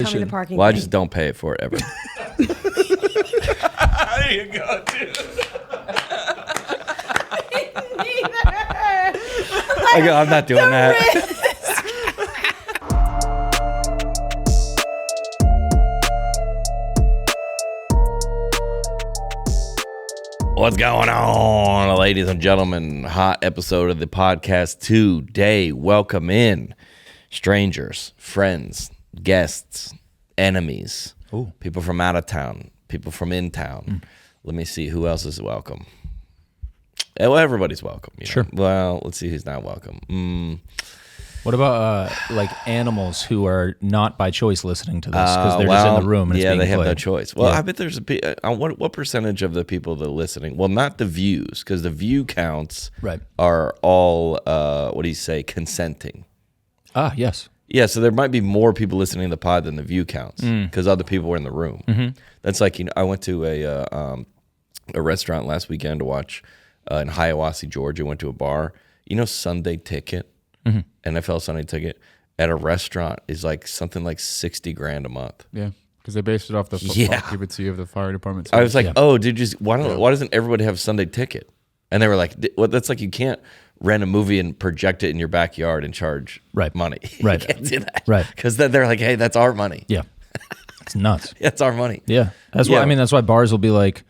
Coming to parking. Well, I just don't pay it for it ever. There you go, dude. I'm not doing that. What's going on, ladies and gentlemen? Hot episode of the podcast today. Welcome in strangers, friends, guests, enemies, people from out of town, people from in town. Let me see who else is welcome. Well, everybody's welcome. Sure. Well, let's see who's not welcome. What about like animals who are not by choice listening to this because they're just in the room and it's being they have played? no choice. Well, I bet there's what percentage of the people that are listening? Well, not the views, because the view counts are all what do you say, consenting. Ah, yes. Yeah, so there might be more people listening to the pod than the view counts because other people were in the room. That's like, I went to a restaurant last weekend to watch in Hiawassee, Georgia. Went to a bar. Sunday Ticket, NFL Sunday Ticket at a restaurant is like something like $60,000 a month. Yeah, because they based it off the occupancy of the fire department. I was like, why doesn't everybody have Sunday Ticket? And they were like, well, that's like you can't rent a movie and project it in your backyard and charge money. Right. You can't do that. Right. Because then they're like, hey, that's our money. Yeah. It's nuts. That's our money. Yeah. That's why bars will be like,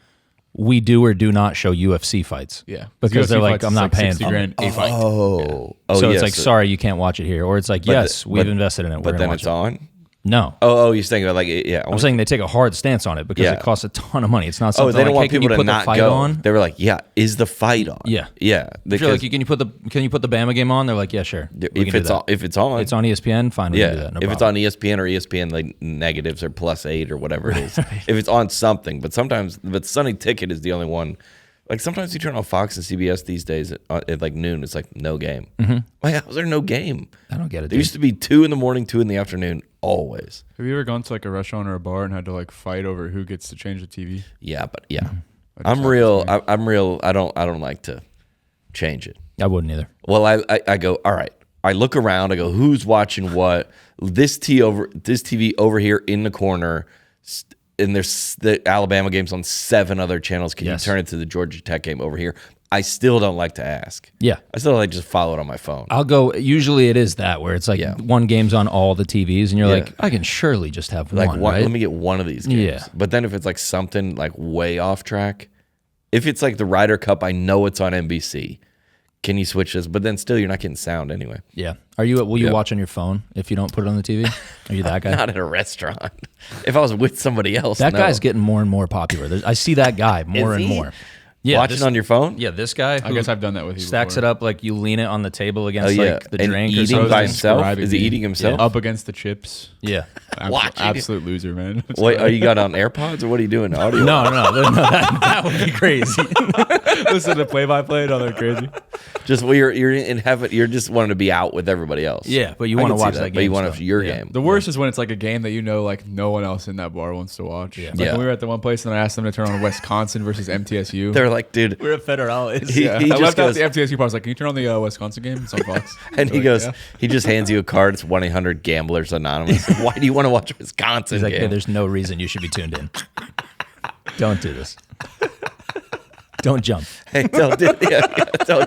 we do or do not show UFC fights. Yeah. Because UFC they're like, fights I'm is not like paying. 60 grand a fight. So it's like, sorry, you can't watch it here. Or it's like, yes, we've invested in it. But then it's on? No. Oh, you're saying like, yeah. I'm saying they take a hard stance on it because it costs a ton of money. It's not something they don't like, want people to not go. On? They were like, yeah, is the fight on? Yeah. Yeah. If you're like, can you put the Bama game on? They're like, yeah, sure. If it's on, it's on ESPN, fine. We can do that. No if problem. it's on ESPN or ESPN like negatives or +8 or whatever it is. If it's on something, but Sunday Ticket is the only one. Like sometimes you turn on Fox and CBS these days at like noon, it's like no game. Like, how's there no game? I don't get it. There used to be 2 in the morning, 2 in the afternoon, always. Have you ever gone to like a restaurant or a bar and had to like fight over who gets to change the TV? Yeah, but yeah, I'm real. I don't like to change it. I wouldn't either. Well, I go, all right. I look around. I go, who's watching what? This TV over here in the corner. And there's the Alabama game's on 7 other channels. Can you turn it to the Georgia Tech game over here? I still don't like to ask. Yeah. I still like just follow it on my phone. I'll go, usually it is that where it's like one game's on all the TVs and you're like, I can surely just have one, right? Let me get one of these games. Yeah. But then if it's like something like way off track, if it's like the Ryder Cup, I know it's on NBC. Can you switch this? But then still, you're not getting sound anyway. Yeah. Will you watch on your phone if you don't put it on the TV? Are you that guy? Not at a restaurant. If I was with somebody else, that guy's getting more and more popular. I see that guy more and more. Yeah, watching on your phone? Yeah, this guy. I guess I've done that with you. Stacks before. it up like you lean it on the table against like the and drink or eating something. by himself? Is he eating himself? Up against the chips. Yeah. Absolute loser, man. Wait, are you got on AirPods or what are you doing? Audio? No, that would be crazy. Listen to play-by-play. No, they're crazy. Just you're in heaven. You're just wanting to be out with everybody else. Yeah, but you want to watch that game. But you want to your game. The worst is when it's like a game that like no one else in that bar wants to watch. Yeah. Like when we were at the one place and I asked them to turn on Wisconsin versus MTSU. They're like, dude, we're at Federales. He I left out the MTSU part. I was like, can you turn on the Wisconsin game? It's on Fox. And he goes, he just hands you a card. It's 1-800 Gamblers Anonymous. Why do you want to watch Wisconsin? He's like, game? hey, there's no reason you should be tuned in. Don't do this. Don't jump. Hey, don't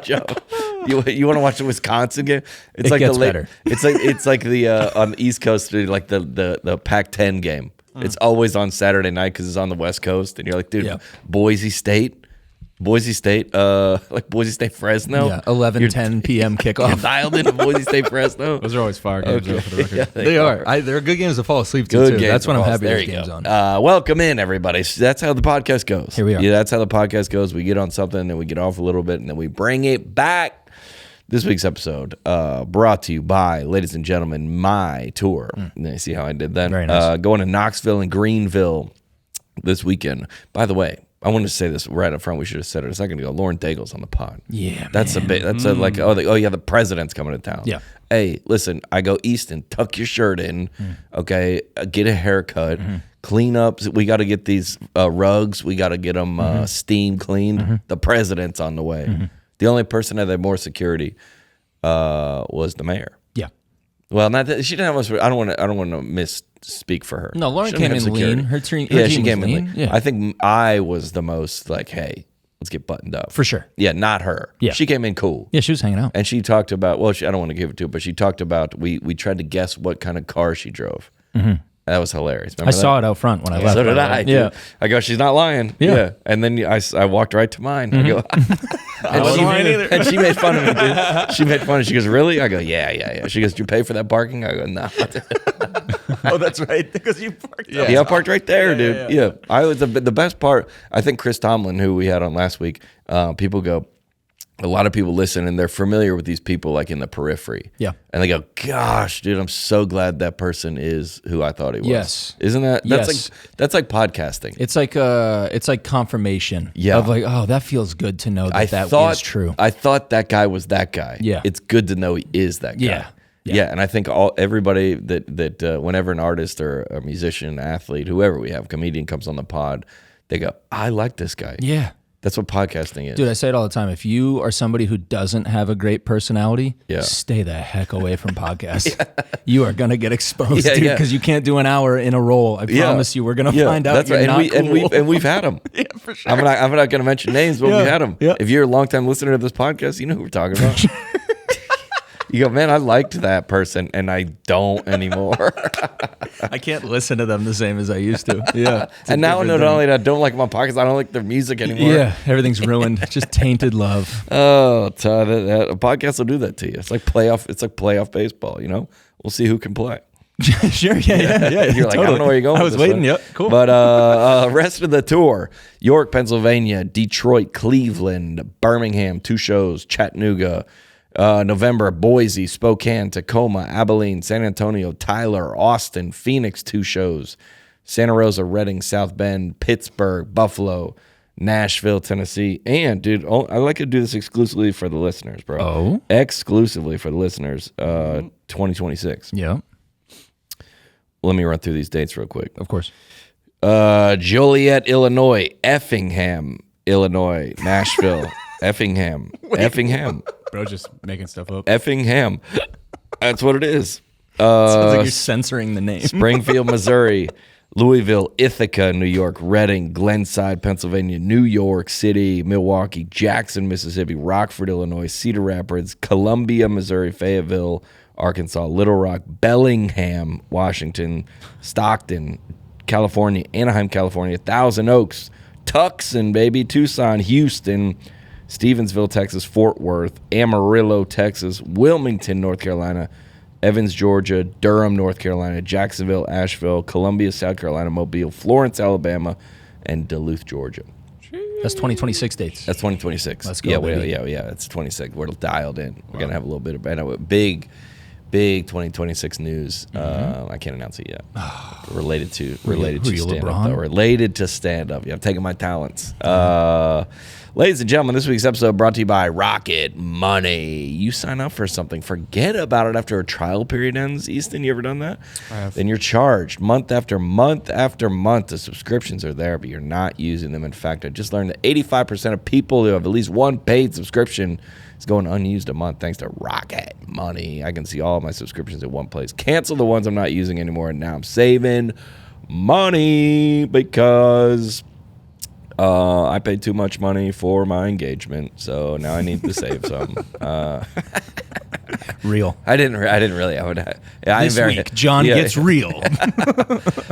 jump. You want to watch the Wisconsin game? It gets better. It's like the on the East Coast, like the Pac-10 game. It's always on Saturday night because it's on the West Coast, and you're like, dude, Boise State, like Boise State Fresno. Yeah, 11:10 p.m. kickoff. You're dialed into Boise State Fresno. Those are always fire games, though, for the record. Yeah, they are. They're good games to fall asleep to, too. That's when I'm happy there's games on. Welcome in, everybody. That's how the podcast goes. Here we are. Yeah, that's how the podcast goes. We get on something, and we get off a little bit, and then we bring it back. This week's episode brought to you by, ladies and gentlemen, My Tour. You see how I did that? Very nice. Going to Knoxville and Greenville this weekend. By the way, I wanted to say this right up front. We should have said it a second ago. Lauren Daigle's on the pod. Yeah, that's man. The president's coming to town. Yeah. Hey, listen, I go Easton, tuck your shirt in, okay, get a haircut, clean up. We got to get these rugs. We got to get them steam cleaned. The president's on the way. The only person that had more security was the mayor. Yeah. Well, not that she didn't have much. I don't want to speak for her. No, Lauren came in lean. Her team she came was in lean. lean. Yeah. I think I was the most like, hey, let's get buttoned up. For sure. Yeah, not her. Yeah. She came in cool. Yeah, she was hanging out. And she talked about, I don't want to give it to her, but she talked about, we tried to guess what kind of car she drove. Mm-hmm. That was hilarious. Remember I saw it out front when I left. So did I. Yeah. I go, she's not lying. Yeah. And then I walked right to mine. Mm-hmm. I go, I wasn't lying either. And she made fun of me, dude. She made fun of me. She goes, really? I go, yeah. She goes, did you pay for that parking? I go, no. Oh, that's right. Because you parked. Yeah, I parked right there, dude. Yeah. I was the best part. I think Chris Tomlin, who we had on last week, people go, a lot of people listen and they're familiar with these people like in the periphery. Yeah. And they go, gosh, dude, I'm so glad that person is who I thought he was. Yes. Isn't that? That's like podcasting. It's like confirmation. Yeah. Of like, oh, that feels good to know that is true. I thought that guy was that guy. Yeah. It's good to know he is that guy. Yeah. And I think everybody that whenever an artist or a musician, athlete, whoever we have, comedian comes on the pod, they go, I like this guy. Yeah. That's what podcasting is. Dude, I say it all the time. If you are somebody who doesn't have a great personality, stay the heck away from podcasts. You are going to get exposed, dude, because you can't do an hour in a roll. I promise you, we're going to find out you're not cool. And we've had them. Yeah, for sure. I'm not going to mention names, but we've had them. Yeah. If you're a longtime listener to this podcast, you know who we're talking about. You go, man, I liked that person, and I don't anymore. I can't listen to them the same as I used to. Yeah. And now not only that I don't like my podcasts, I don't like their music anymore. Yeah, everything's ruined. Just tainted love. Oh, a podcast will do that to you. It's like playoff baseball, you know? We'll see who can play. Sure, yeah. You're like, totally. I don't know where you're going. I was waiting, yep, cool. But rest of the tour, York, Pennsylvania, Detroit, Cleveland, Birmingham, 2 shows, Chattanooga, November, Boise, Spokane, Tacoma, Abilene, San Antonio, Tyler, Austin, Phoenix, 2 shows, Santa Rosa, Reading, South Bend, Pittsburgh, Buffalo, Nashville, Tennessee. And, dude, I like to do this exclusively for the listeners, bro. Oh? Exclusively for the listeners, 2026. Yeah. Let me run through these dates real quick. Of course. Joliet, Illinois, Effingham, Illinois, Nashville, Effingham. Bro, just making stuff up. Effingham. That's what it is. Sounds like you're censoring the name. Springfield, Missouri, Louisville, Ithaca, New York, Reading, Glenside, Pennsylvania, New York City, Milwaukee, Jackson, Mississippi, Rockford, Illinois, Cedar Rapids, Columbia, Missouri, Fayetteville, Arkansas, Little Rock, Bellingham, Washington, Stockton, California, Anaheim, California, Thousand Oaks, Tucson, baby, Tucson, Houston, Stevensville, Texas, Fort Worth, Amarillo, Texas, Wilmington, North Carolina, Evans, Georgia, Durham, North Carolina, Jacksonville, Asheville, Columbia, South Carolina, Mobile, Florence, Alabama, and Duluth, Georgia. That's 2026 dates. That's 2026. Let's go, yeah, baby. Yeah, it's 26. We're dialed in. We're going to have a little bit of big 2026 news. I can't announce it yet. Related to stand up. Related to stand up. Yeah, I'm taking my talents. Ladies and gentlemen, this week's episode brought to you by Rocket Money. You sign up for something, forget about it after a trial period ends. Easton, you ever done that? I have. Then you're charged month after month after month. The subscriptions are there, but you're not using them. In fact, I just learned that 85% of people who have at least one paid subscription is going unused a month thanks to Rocket Money. I can see all of my subscriptions at one place. Cancel the ones I'm not using anymore, and now I'm saving money because I paid too much money for my engagement, so now I need to save some. Real. I didn't really. This week, John gets real.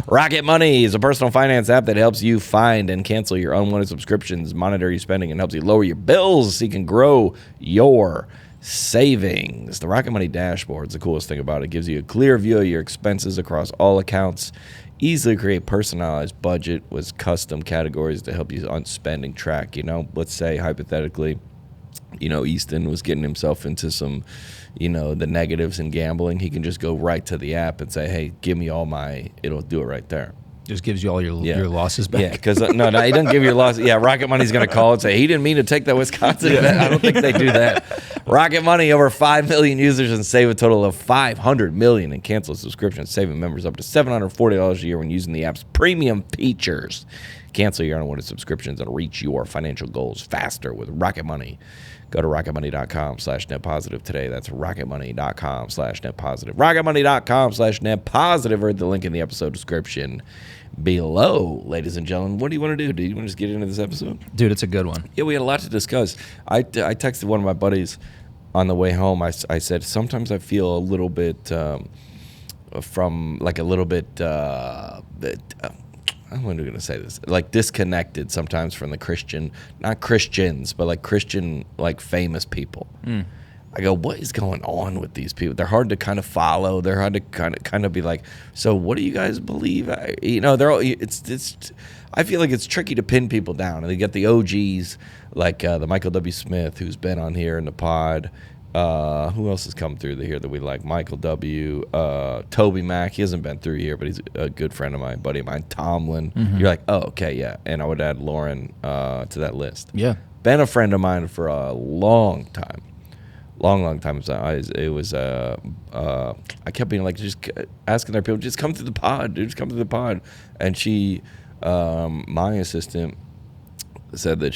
Rocket Money is a personal finance app that helps you find and cancel your unwanted subscriptions, monitor your spending, and helps you lower your bills so you can grow your savings. The Rocket Money dashboard is the coolest thing about it. It gives you a clear view of your expenses across all accounts. Easily create personalized budget with custom categories to help you on spending track. You know, let's say hypothetically, Easton was getting himself into some, the negatives in gambling. He can just go right to the app and say, hey, give me all it'll do it right there. Just gives you all your losses back. Yeah, because no, he doesn't give you your losses. Yeah, Rocket Money's going to call and say, he didn't mean to take that Wisconsin bet. I don't think they do that. Rocket Money, over 5 million users and save a total of $500 million in canceled subscriptions, saving members up to $740 a year when using the app's premium features. Cancel your unwanted subscriptions and reach your financial goals faster with Rocket Money. Go to rocketmoney.com/netpositive today. That's rocketmoney.com/netpositive. rocketmoney.com/netpositive, or the link in the episode description below. Ladies and gentlemen, what do you want to do? Do you want to just get into this episode? Dude, it's a good one. Yeah, we had a lot to discuss. I texted one of my buddies on the way home. I said, sometimes I feel a little bit I'm going to say this, like disconnected sometimes from the Christian, not Christians, but like Christian, like famous people. I go, what is going on with these people? They're hard to kind of follow. They're hard to kind of be like, so what do you guys believe? You know, they're all, it's, I feel like it's tricky to pin people down. And they get the OGs, like the Michael W. Smith, who's been on here in the pod. Who else has come through here that we like? Michael W. Toby Mac. He hasn't been through here, but he's a good friend of mine, buddy of mine. Tomlin. You're like, oh, okay, yeah. And I would add Lauren to that list. Yeah. Been a friend of mine for a long time. Long time. I kept being like, just asking their people, just come to the pod, dude. Just come to the pod. And she, my assistant, said that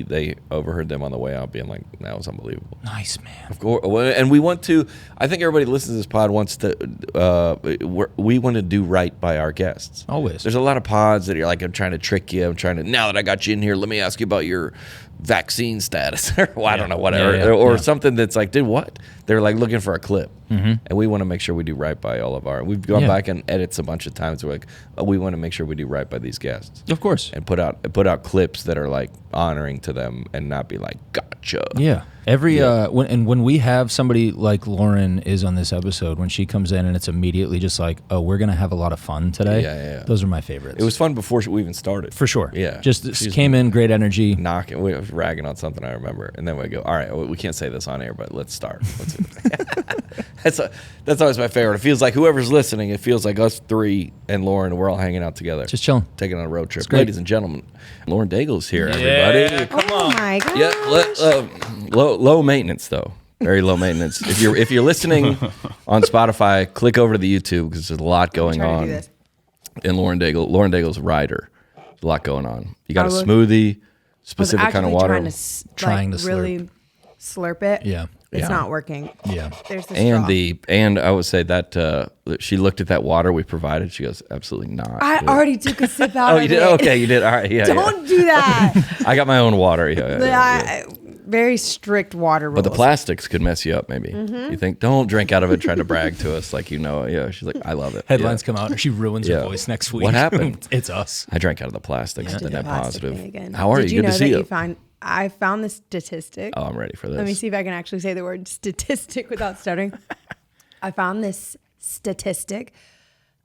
they overheard them on the way out being like, that was unbelievable. Nice, man. Of course. And we want to, I think everybody listens to this pod wants to, we want to do right by our guests. Always. There's a lot of pods that you're like, I'm trying to trick you. Now that I got you in here, let me ask you about your vaccine status. Well, I don't know, whatever. Or something that's like, dude, what? They're like looking for a clip. And we want to make sure we do right by all of we've gone back and edits a bunch of times. We're like, we want to make sure we do right by these guests. Of course. And put out clips that are like honoring to them and not be like, gotcha. Yeah. When we have somebody like Lauren is on this episode, when she comes in and it's immediately just like, oh, we're going to have a lot of fun today. Yeah. Those are my favorites. It was fun before we even started. For sure. Yeah. Just came in, great energy. Knocking, we were ragging on something I remember. And then we go, all right, we can't say this on air, but let's start. That's always my favorite. It feels like whoever's listening, it feels like us three and Lauren, we're all hanging out together. Just chilling. Taking on a road trip. Ladies and gentlemen, Lauren Daigle's here, everybody. Come on. Oh my gosh. Yeah, low maintenance though. Very low maintenance. If you're listening on Spotify, click over to the YouTube because there's a lot going on. And Lauren Daigle's rider. There's a lot going on. You got a smoothie, specific kind of water. Trying to really slurp it. Yeah. It's not working. Yeah. There's the straw. And I would say that she looked at that water we provided. She goes, absolutely not. I already took a sip out of it. Oh, you did? Okay, you did. All right. Yeah. Don't do that. I got my own water. Yeah. Very strict water rules. But the plastics could mess you up, maybe. You think, don't drink out of it, try to brag to us like you know. Yeah, she's like, I love it. Headlines come out and she ruins her voice next week. What happened? It's us. I drank out of the plastics. The net positive. Again. How are you? Good to see you. I found this statistic. Oh, I'm ready for this. Let me see if I can actually say the word statistic without stuttering. I found this statistic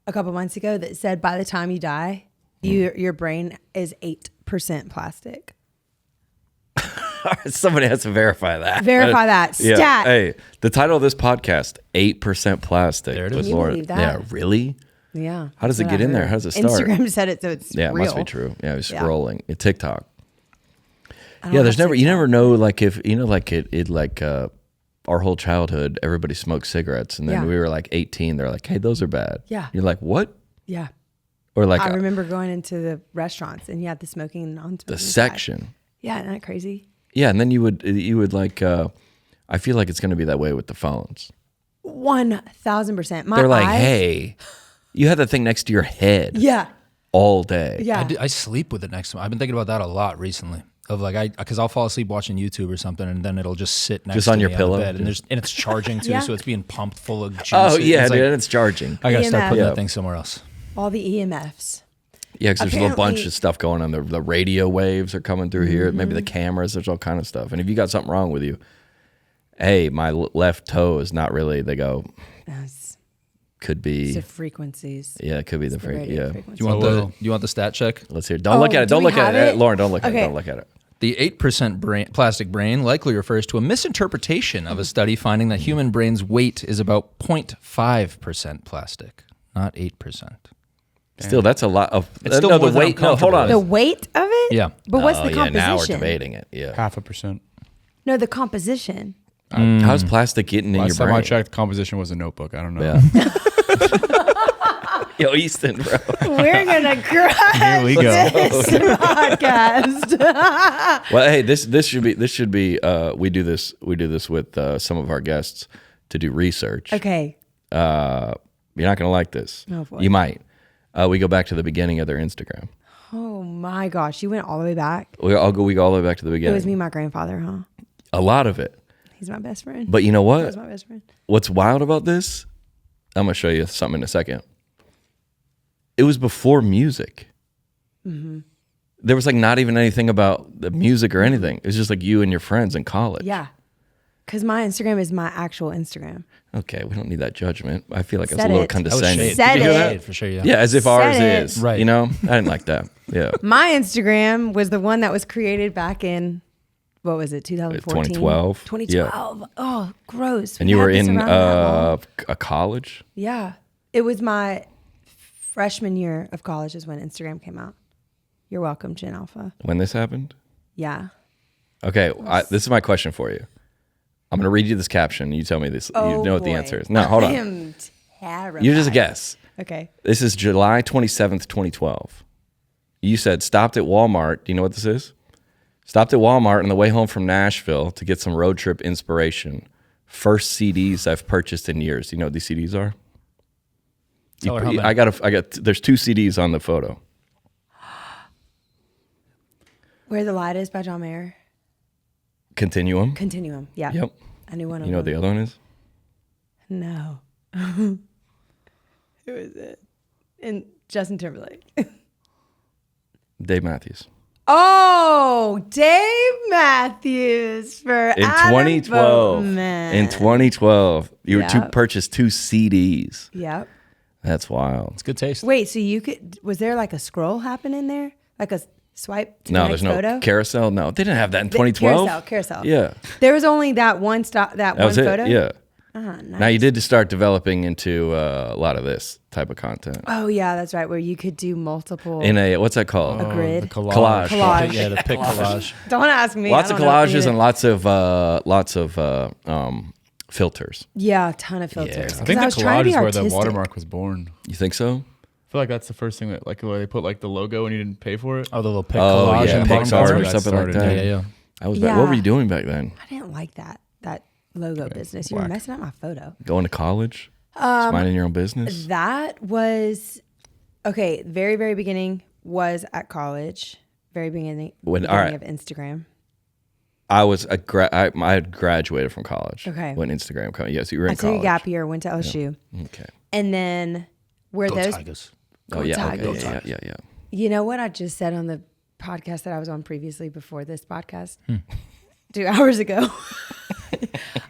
a couple months ago that said by the time you die, your brain is 8% plastic. Somebody has to verify that. Verify that. Stat. Yeah. Hey, the title of this podcast, 8% plastic. There it is. Can you believe that? Yeah, really? Yeah. How does it get in there? How does it start? Instagram said it, so it's real. Yeah, it must be true. Yeah, I was scrolling. TikTok. Yeah, you never know, like if, you know, like our whole childhood, everybody smoked cigarettes. And then we were like 18. They're like, hey, those are bad. Yeah. You're like, what? Yeah. Or like, I remember going into the restaurants and you had the smoking and non-smoking. The section. Side. Yeah, isn't that crazy? Yeah, and then you would like, I feel like it's going to be that way with the phones. 1,000%. They're like, hey, you have that thing next to your head. Yeah. All day. Yeah. I sleep with it next to me. I've been thinking about that a lot recently. Of like, because I'll fall asleep watching YouTube or something, and then it'll just sit next to on me your pillow, on the bed, and it's charging too, so it's being pumped full of juice. Oh yeah, it's dude, and it's charging. I gotta start putting that thing somewhere else. All the EMFs. Yeah, because there's a bunch of stuff going on. The radio waves are coming through here. Maybe the cameras. There's all kind of stuff. And if you got something wrong with you, hey, my left toe is not really. They go. Could be. It's the frequencies. Yeah, it could be the frequency. Yeah. Do you want the stat check? Let's hear. Don't look at it. Don't look at it, Lauren. Don't look at it. Don't look at it. The 8% plastic brain likely refers to a misinterpretation of a study finding that human brain's weight is about 0.5% plastic, not 8%. Still, that's a lot of. It's still more the weight. No, hold on. The weight of it? Yeah. But what's the composition? Now we're debating it. Yeah. 0.5%. No, the composition. How's plastic getting in your brain? Last time I checked, composition was a notebook. I don't know. Yeah. Yo, Easton, bro. We're gonna crush Here we go. this podcast. Well, hey, this should be. We do this with some of our guests to do research. Okay. You're not gonna like this. Oh, boy. You might. We go back to the beginning of their Instagram. Oh my gosh, you went all the way back. We go all the way back to the It beginning. was me, and my grandfather, huh? A lot of it. He's my best friend. But you know He what? was my best friend. What's wild about this? I'm gonna show you something in a second. It was before music. Mm-hmm. There was like not even anything about the music or anything. It was just like you and your friends in college. Yeah. Because my Instagram is my actual Instagram. Okay, we don't need that judgment. I feel like it's a Said little it. condescending. Said Did you hear it. that? For sure, yeah. Yeah, as if ours Said it. is. Right. You know? I didn't like that. Yeah. My Instagram was the one that was created back in, what was it, 2014? 2012. 2012. Oh, gross. And We you had were this in around that long. a college? Yeah. It was my freshman year of college is when Instagram came out. You're welcome, Gen Alpha. When this happened? Yeah. Okay, this is my question for you. I'm going to read you this caption. You tell me this. Oh, you know what the boy. answer is. No, hold I on. am terrified. You just guess. Okay. This is July 27th, 2012. You said, stopped at Walmart. Do you know what this is? Stopped at Walmart on the way home from Nashville to get some road trip inspiration. First CDs I've purchased in years. Do you know what these CDs are? Tell her how many. I got. There's 2 CDs on the photo. Where the Light Is by John Mayer. Continuum. Continuum. Yeah. Yep. I knew one of You know what them. the other one is? No. Who is it? And Justin Timberlake. Dave Matthews. Oh, Dave Matthews for In Adam 2012. Boatman. In 2012, you were to Yep. purchase 2 CDs. Yep. That's wild. It's good taste. Wait, so you could? Was there like a scroll happening there, like a swipe to No, the there's next no photo? carousel. No, they didn't have that in 2012. Carousel. Yeah, There was only that one stop. That that was one it. photo. Yeah. Nice. Now you did to start developing into a lot of this type of content Oh yeah, that's right. Where you could do multiple. in a what's that called? A grid. The collage. Collage. Yeah, the pic collage. Don't ask me. Lots I of don't know collages either. and lots of filters. Yeah, a ton of filters. Yeah. I 'Cause I think the was trying collage to is be where the artistic. watermark was born. You think so? I feel like that's the first thing that, like, where they put like the logo and you didn't pay for it. Oh, the little pic Oh, collage yeah, in the bottom Pixar corner. or something like that. Yeah, yeah. I was. Yeah. What were you doing back then? I didn't like that logo business. You were whack. messing up my photo. Going to college? Just minding your own business? That was okay. Very, very beginning was at college. Very beginning, When- beginning all right. of Instagram. I was I had graduated from college. Okay. When Instagram came. Yes, you were in I took college. a gap year, went to LSU, Okay. and then where Go those. Tigers. Oh yeah. Okay. Tigers. Yeah. You know what I just said on the podcast that I was on previously before this podcast? 2 hours ago.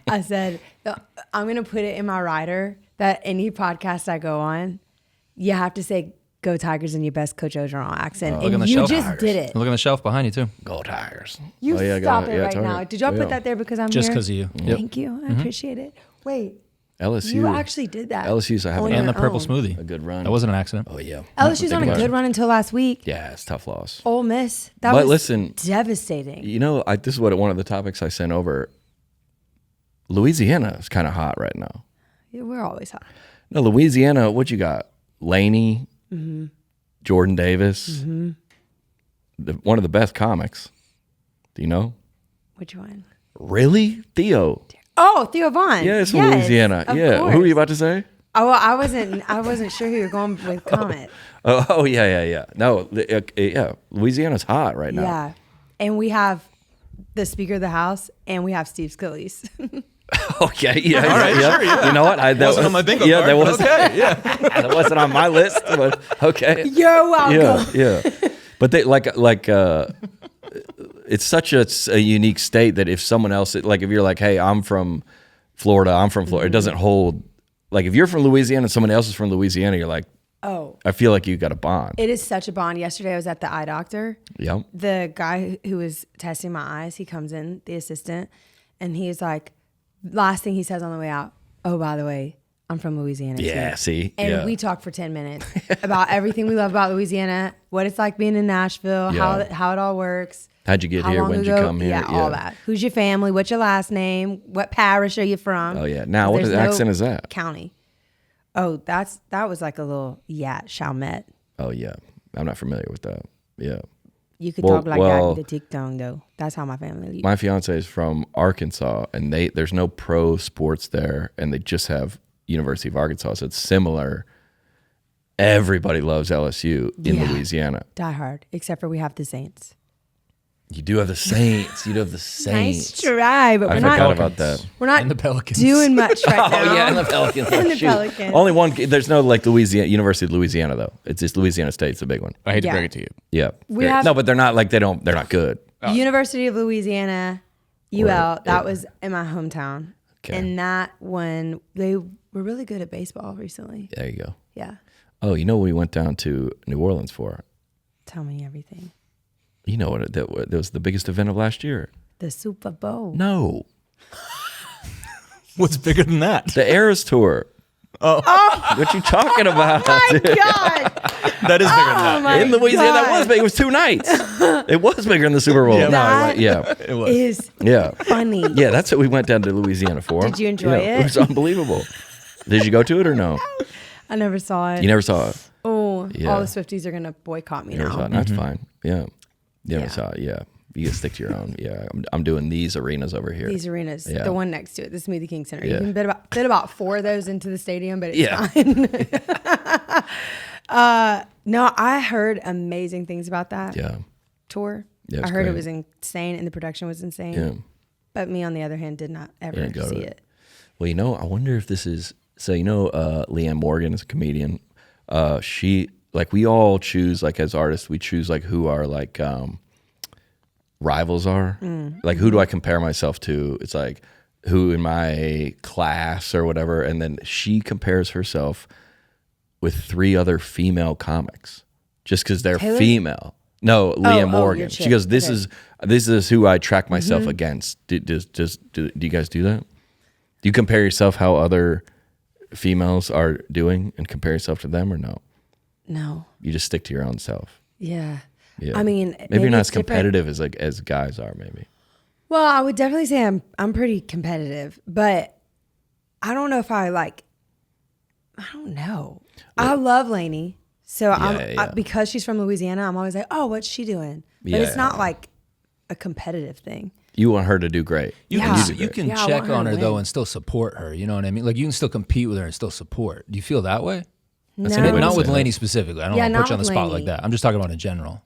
I said, I'm going to put it in my rider that any podcast I go on, you have to say, go Tigers in your best Coach Ogeron accent. Look on and the you shelf. just did it. Look on the shelf behind you too. Go Tigers. You Oh, yeah, stop go- it yeah, right Target. now. Did y'all Oh, put yeah. that there because I'm Just here? because of you. Thank you. I appreciate it. Wait, LSU. you actually did that. LSU's to have on a- And your the purple own. smoothie. a good run. That wasn't an accident. Oh yeah. LSU's on a good run until last week. Yeah, it's a tough loss. Ole Miss. That But was listen, devastating. you know, this is what one of the topics I sent over. Louisiana is kind of hot right now. Yeah, we're always hot. No, Louisiana. What you got? Laney, Jordan Davis, one of the best comics. Do you know? Which one? Really, Theo? Oh, Theo Vaughn. Yeah, it's Yes, Louisiana. of Yeah, course. who were you about to say? Oh, well, I wasn't sure who you were going with Comet. Oh, yeah. No, yeah, Louisiana's hot right now. Yeah, and we have the Speaker of the House, and we have Steve Scalise. Okay, yeah, All right, yeah. sure, yeah. You know what? That Wasn't on my bingo yeah, card. that was. Okay, yeah. That wasn't on my list, but okay. You're welcome. Yeah. But they it's such a unique state that if someone else, like if you're like, hey, I'm from Florida, it doesn't hold. Like if you're from Louisiana and someone else is from Louisiana, you're like, Oh, I feel like you got a bond. it is such a bond. Yesterday, I was at the eye doctor. Yep. The guy who was testing my eyes, he comes in, the assistant, and he's like, last thing he says on the way out, oh, by the way, I'm from Louisiana. Yeah, too. see? And Yeah. we talked for 10 minutes about everything we love about Louisiana, what it's like being in Nashville, Yeah. how it all works. How'd you get How here? long When'd you ago? come here? Yeah, all that. Who's your family? What's your last name? What parish are you from? Oh, yeah. Now, what There's accent is that? County. Oh, that was like a little Chalmette. Oh yeah, I'm not familiar with that. Yeah. You could talk like that in the TikTok though. That's how my family leaves. My fiance is from Arkansas, and there's no pro sports there, and they just have University of Arkansas, so it's similar. Everybody loves LSU in Louisiana. Die hard, except for we have the Saints. You do have the Saints. Nice try, but I forgot about that. We're not and the Pelicans. doing much right now. Oh yeah, and the Pelicans. And the Pelicans. Only one. There's no like Louisiana University of Louisiana though. It's just Louisiana State's the big one. I hate to break it to you. Yeah. We have no, but they're not like they're not good. University of Louisiana, UL. That was in my hometown, and that one they were really good at baseball recently. There you go. Yeah. Oh, you know what we went down to New Orleans for? Tell me everything. You know what? That was the biggest event of last year. The Super Bowl. No. What's bigger than that? The Eras Tour. Oh. What you talking about? Oh my dude? God. That is bigger than that. In Louisiana, that was big. It was 2 nights. It was bigger than the Super Bowl. That it was. is funny. Yeah, that's what we went down to Louisiana for. Did you enjoy it? It was unbelievable. Did you go to it or no? I never saw it. You never saw it? Oh, all the Swifties are going to boycott me now. That's fine. Yeah. You never saw it. Yeah. You gotta stick to your own. Yeah. I'm doing these arenas over here. These arenas. Yeah. The one next to it, the Smoothie King Center. Yeah. You can fit about 4 of those into the stadium, but it's fine. No, I heard amazing things about that tour. Yeah, I heard great. it was insane and the production was insane. Yeah. But me, on the other hand, did not ever see it. Well, I wonder if this is, so Leanne Morgan is a comedian. She, like, we all choose, like, as artists, we choose, like, who our, like, rivals are. Like, who do I compare myself to? It's like, who in my class or whatever. And then she compares herself with 3 other female comics just because they're female. No, Leanne Morgan. She goes, this is who I track myself against. Do you guys do that? Do you compare yourself how other females are doing and compare yourself to them, or no? No. You just stick to your own self. Yeah. Yeah. I mean, maybe you're not as competitive as guys are, maybe. Well, I would definitely say I'm pretty competitive, but I don't know if I don't know. I love Lainey. So because she's from Louisiana, I'm always like, oh, what's she doing? But it's not like a competitive thing. You want her to do great. You can check on her though and still support her. You know what I mean? Like you can still compete with her and still support. Do you feel that way? No. Not with Lainey specifically. I don't want to put you on the spot Lainey. like that. I'm just talking about in general.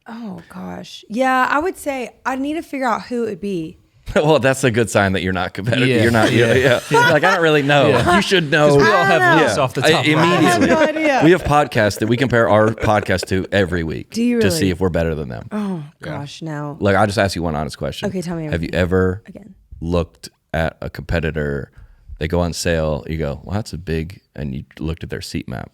Oh gosh. Yeah, I would say I need to figure out who it would be. Well, that's a good sign that you're not competitive. Yeah. You're not. Yeah. Like, I don't really know. Yeah. You should know. We all have lists off the top. Immediately. I have no idea. We have podcasts that we compare our podcast to every week. Do you really? To see if we're better than them. Oh gosh, no. Like, I'll just ask you one honest question. Okay, tell me. Have you ever again looked at a competitor? They go on sale. You go, well, that's a big, and you looked at their seat map.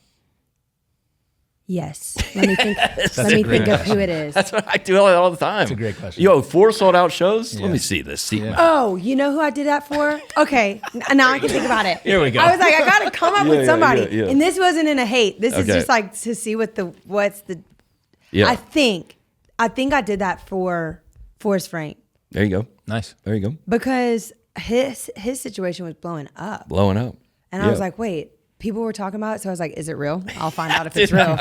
Yes. Let me think. Let me think of who it is. That's what I do all the time. That's a great question. 4 sold out shows. Yeah. Let me see this seat map. Oh, you know who I did that for? Okay, now I can think about it. Here we go. I was like, I gotta come up with somebody, yeah. and this wasn't in a hate. This is just like to see what's the. Yeah. I think I did that for Forrest Frank. There you go. Nice. There you go. Because his situation was blowing up, and I was like, wait. People were talking about it, so I was like, is it real? I'll find out if it's real.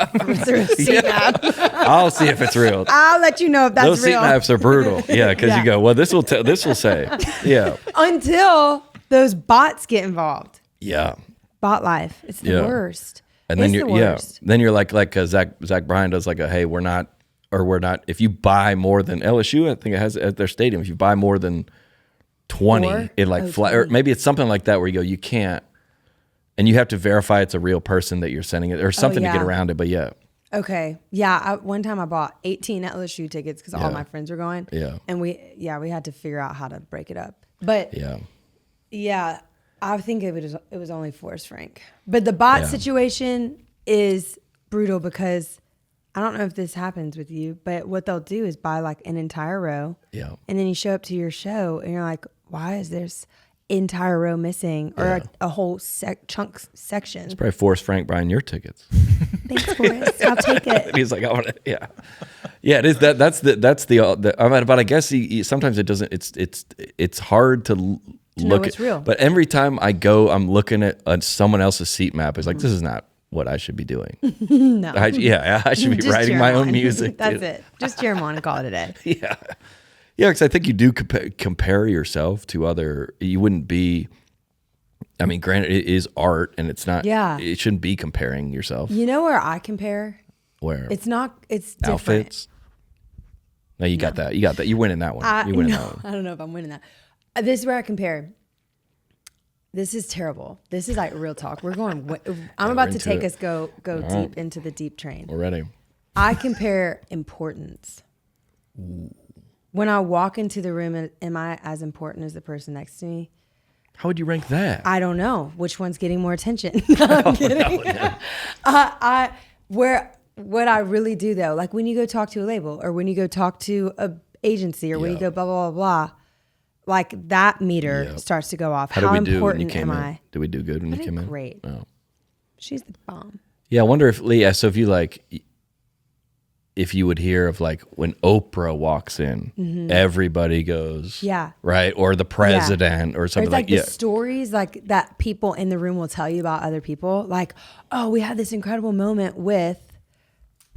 Seat map. I'll see if it's real. I'll let you know if that's Those real. Those seat maps are brutal. Yeah, because you go, well, this will say. Yeah. Until those bots get involved. Yeah. Bot life. It's the worst. And then then you're like Zach Bryan does, like, hey, we're not. If you buy more than LSU, I think it has at their stadium, if you buy more than 20, it like flat, or maybe it's something like that where you go, you can't. And you have to verify it's a real person that you're sending it, or something to get around it. But yeah. Okay. Yeah. One time I bought 18 LSU tickets because all my friends were going. Yeah. And we had to figure out how to break it up. But yeah, I think it was only Forrest Frank. But the bot situation is brutal because I don't know if this happens with you, but what they'll do is buy like an entire row. Yeah. And then you show up to your show and you're like, why is this entire row missing, or a whole chunk section? It's probably Forrest Frank buying your tickets. Thanks, Forrest. I'll take it. And he's like, I want it. Yeah. It is that's the I mean, but I guess he sometimes it doesn't. It's hard to know what's real. But every time I go, I'm looking at someone else's seat map. It's like, this is not what I should be doing. No. I should be Just writing my own music. That's it. Just cheer them on and call it a day. Yeah. Yeah, because I think you do compare yourself to other. You wouldn't be. I mean, granted, it is art, and it's not. Yeah. It shouldn't be comparing yourself. You know where I compare? Where? It's not. It's different. Outfits. No, you got that. You got that. You're winning that one. You're winning that one. I don't know if I'm winning that. This is where I compare. This is terrible. This is like real talk. We're going. I'm about to take us go deep into the deep train. We're ready. I compare importance. Ooh. When I walk into the room, am I as important as the person next to me? How would you rank that? I don't know. Which one's getting more attention? No, I'm kidding. No. What I really do though, like when you go talk to a label or when you go talk to a agency or when you go blah, blah, blah, blah, like that meter starts to go off. How did we do when you important came am in? I? Did we do good when you came in? Great. Oh. She's the bomb. Yeah, I wonder if Leah. So if you like, if you would hear of like when Oprah walks in, everybody goes, right, or the president or something or it's like the stories like that people in the room will tell you about other people. Like, oh, we had this incredible moment with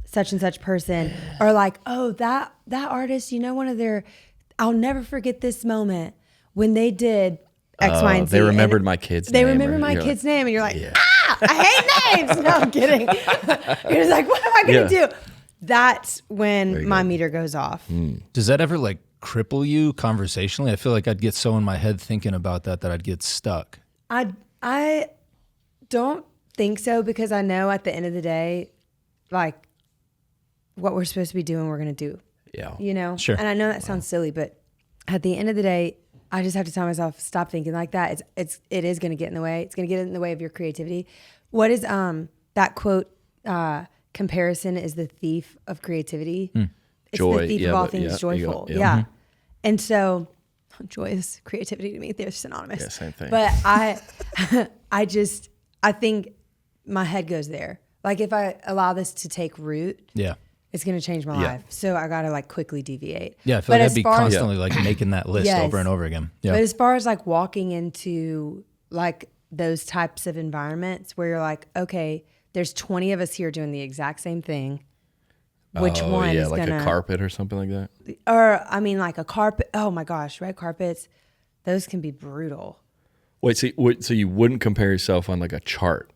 such and such person, or like, oh, that artist, you know, one of their, I'll never forget this moment when they did X, Y, and Z. They remembered my kid's name. They remember my kid's name, and you're like, I hate names. No, I'm kidding. You're just like, what am I gonna do? That's when my meter goes off. Does that ever like cripple you conversationally? I feel like I'd get so in my head thinking about that I'd get stuck. I don't think so, because I know at the end of the day, like what we're supposed to be doing, we're going to do. Yeah. You know? Sure. And I know that sounds silly, but at the end of the day, I just have to tell myself, stop thinking like that. It is going to get in the way. It's going to get in the way of your creativity. What is that quote, comparison is the thief of creativity. It's joy, the thief of all things joyful. Yeah. And so joy is creativity to me. They're synonymous. Yeah, same thing. But I think my head goes there. Like if I allow this to take root, it's going to change my life. So I got to like quickly deviate. Yeah. I feel like I'd be constantly like making that list over and over again. Yeah. But as far as like walking into like those types of environments where you're like, okay, there's 20 of us here doing the exact same thing. Which one is like gonna, a carpet or something like that? Or I mean like a carpet. Oh my gosh, red carpets, those can be brutal. Wait, so you wouldn't compare yourself on like a chart?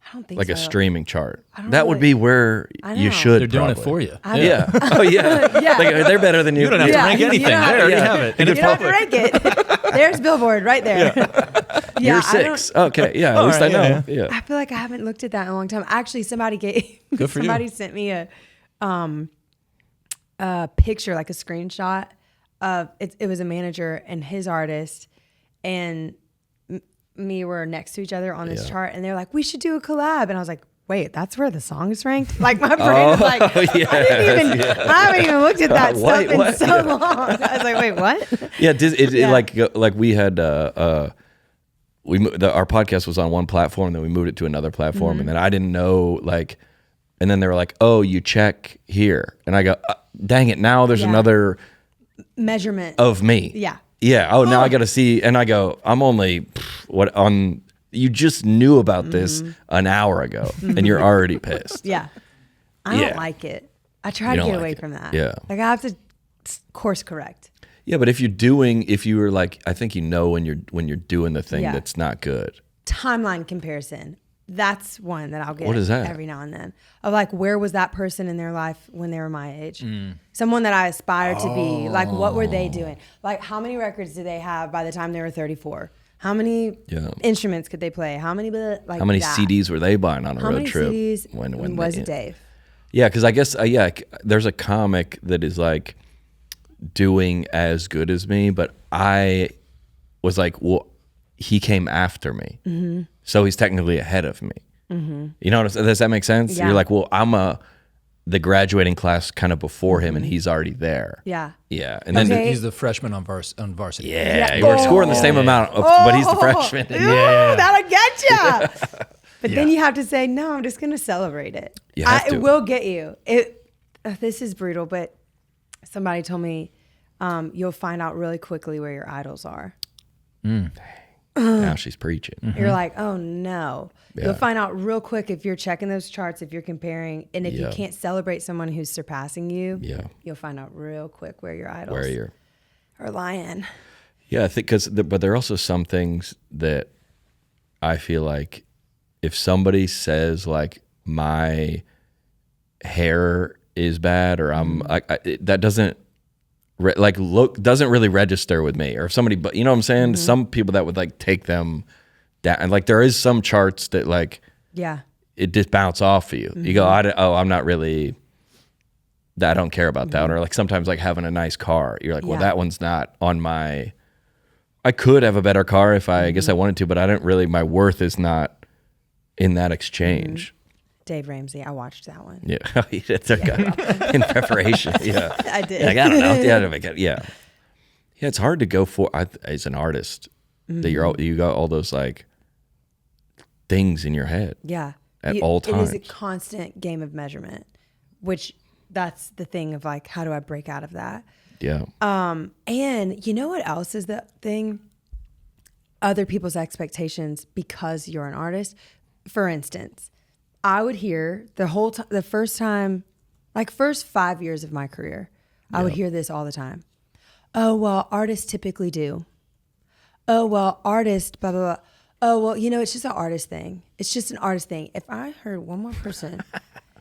I don't think like so. a streaming chart. I don't That would be where you should. They're doing probably. it for you. Yeah. Oh yeah. Yeah. Like, they're better than you. You don't have to rank anything. They already have it. You don't have to rank it. There's Billboard right there. Yeah. You're 6. Okay. Yeah. At least I know. Yeah. I feel like I haven't looked at that in a long time. Actually, somebody sent me a picture, like a screenshot of it was a manager and his artist, and me were next to each other on this chart, and they're like, we should do a collab, and I was like, wait, that's where the song is ranked? Like my brain was like, I haven't even looked at that stuff in so long. I was like, wait, what? Yeah, like we had our podcast was on one platform, then we moved it to another platform, and then I didn't know like, and then they were like, oh, you check here, and I go, dang it, now there's another measurement of me. Yeah. Yeah. Oh, now I got to see, and I go, I'm only you just knew about this an hour ago, and you're already pissed. Yeah. I don't like it. I try to get away from that. Yeah. Like I have to course correct. Yeah, but if you were like, I think you know when you're doing the thing that's not good. Timeline comparison. That's one that I'll get. What is that? Every now and then. Of like, where was that person in their life when they were my age? Someone that I aspired to be. Like, what were they doing? Like, how many records did they have by the time they were 34? How many instruments could they play? How many CDs were they buying on a road trip? How many CDs was Dave? Yeah, because I guess there's a comic that is like doing as good as me, but I was like, well, he came after me, so he's technically ahead of me. You know, does that make sense? Yeah. You're like, well, I'm the graduating class kind of before him, and he's already there. Yeah. Yeah, and then he's the freshman on varsity. Yeah, we're scoring the same amount, but he's the freshman. That'll get you. But then you have to say, no, I'm just going to celebrate it. It will get you. This is brutal, but somebody told me you'll find out really quickly where your idols are. Now she's preaching. You're like, oh no. Yeah. You'll find out real quick if you're checking those charts, if you're comparing, and if you can't celebrate someone who's surpassing you, you'll find out real quick where your idols are lying. Yeah, I think but there are also some things that I feel like if somebody says like my hair is bad or that doesn't doesn't really register with me, or if somebody, but you know what I'm saying? Some people that would like take them down, and like there is some charts that like it just bounce off of you. You go, I'm not really, I don't care about that. Or like sometimes like having a nice car, you're like, well, that one's not on my, I could have a better car if I guess I wanted to, but I don't really, my worth is not in that exchange. Dave Ramsey, I watched that one. Yeah, in preparation. Yeah, I did. Like, I don't know. Yeah, it's hard to go for as an artist that you got all those like things in your head. Yeah, at all times. It is a constant game of measurement, which that's the thing of like, how do I break out of that? Yeah. And you know what else is the thing? Other people's expectations because you're an artist. For instance, I would hear the first 5 years of my career, I would hear this all the time. Oh, well, artists typically do. Oh, well, artists, blah, blah, blah. Oh, well, it's just an artist thing. It's just an artist thing. If I heard one more person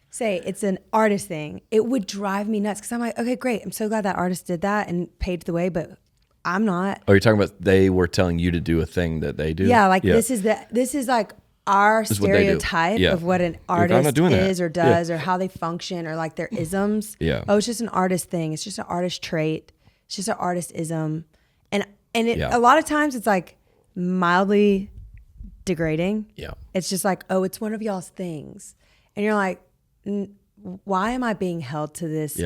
say it's an artist thing, it would drive me nuts because I'm like, okay, great. I'm so glad that artist did that and paved the way, but I'm not. Oh, you're talking about they were telling you to do a thing that they do? Yeah, like this is like our stereotype of what an artist is or does or how they function or like their isms. Yeah. Oh, it's just an artist thing. It's just an artist trait. It's just an artist ism. And a lot of times it's like mildly degrading. Yeah. It's just like, oh, it's one of y'all's things. And you're like, why am I being held to this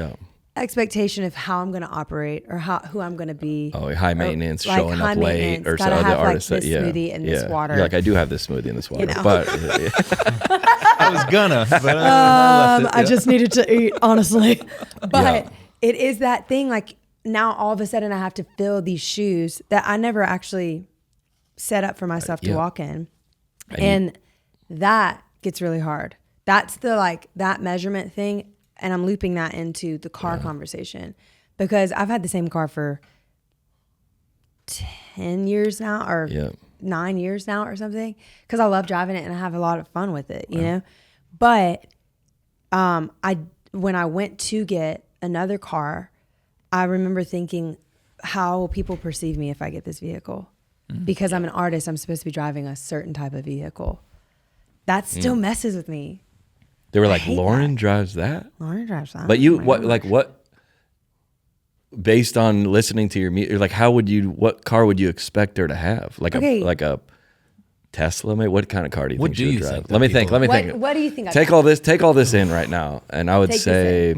expectation of how I'm going to operate or who I'm going to be? Oh, high maintenance, showing up late, or gotta so have the artists like this smoothie and this water. You're like, I do have this smoothie and this water, but I was gonna, but I just needed to eat, honestly. But it is that thing. Like now, all of a sudden, I have to fill these shoes that I never actually set up for myself to walk in, and that gets really hard. That's that measurement thing. And I'm looping that into the car conversation because I've had the same car for 10 years now or 9 years now or something because I love driving it and I have a lot of fun with it, you know? But when I went to get another car, I remember thinking, how will people perceive me if I get this vehicle? Because I'm an artist, I'm supposed to be driving a certain type of vehicle. That still messes with me. They were like, Lauren drives that? Lauren drives that. But you, what, based on listening to your music, like what car would you expect her to have? Like a Tesla, maybe? What kind of car do you think she would drive? Let me think. What do you think? Take all this in right now. And I would say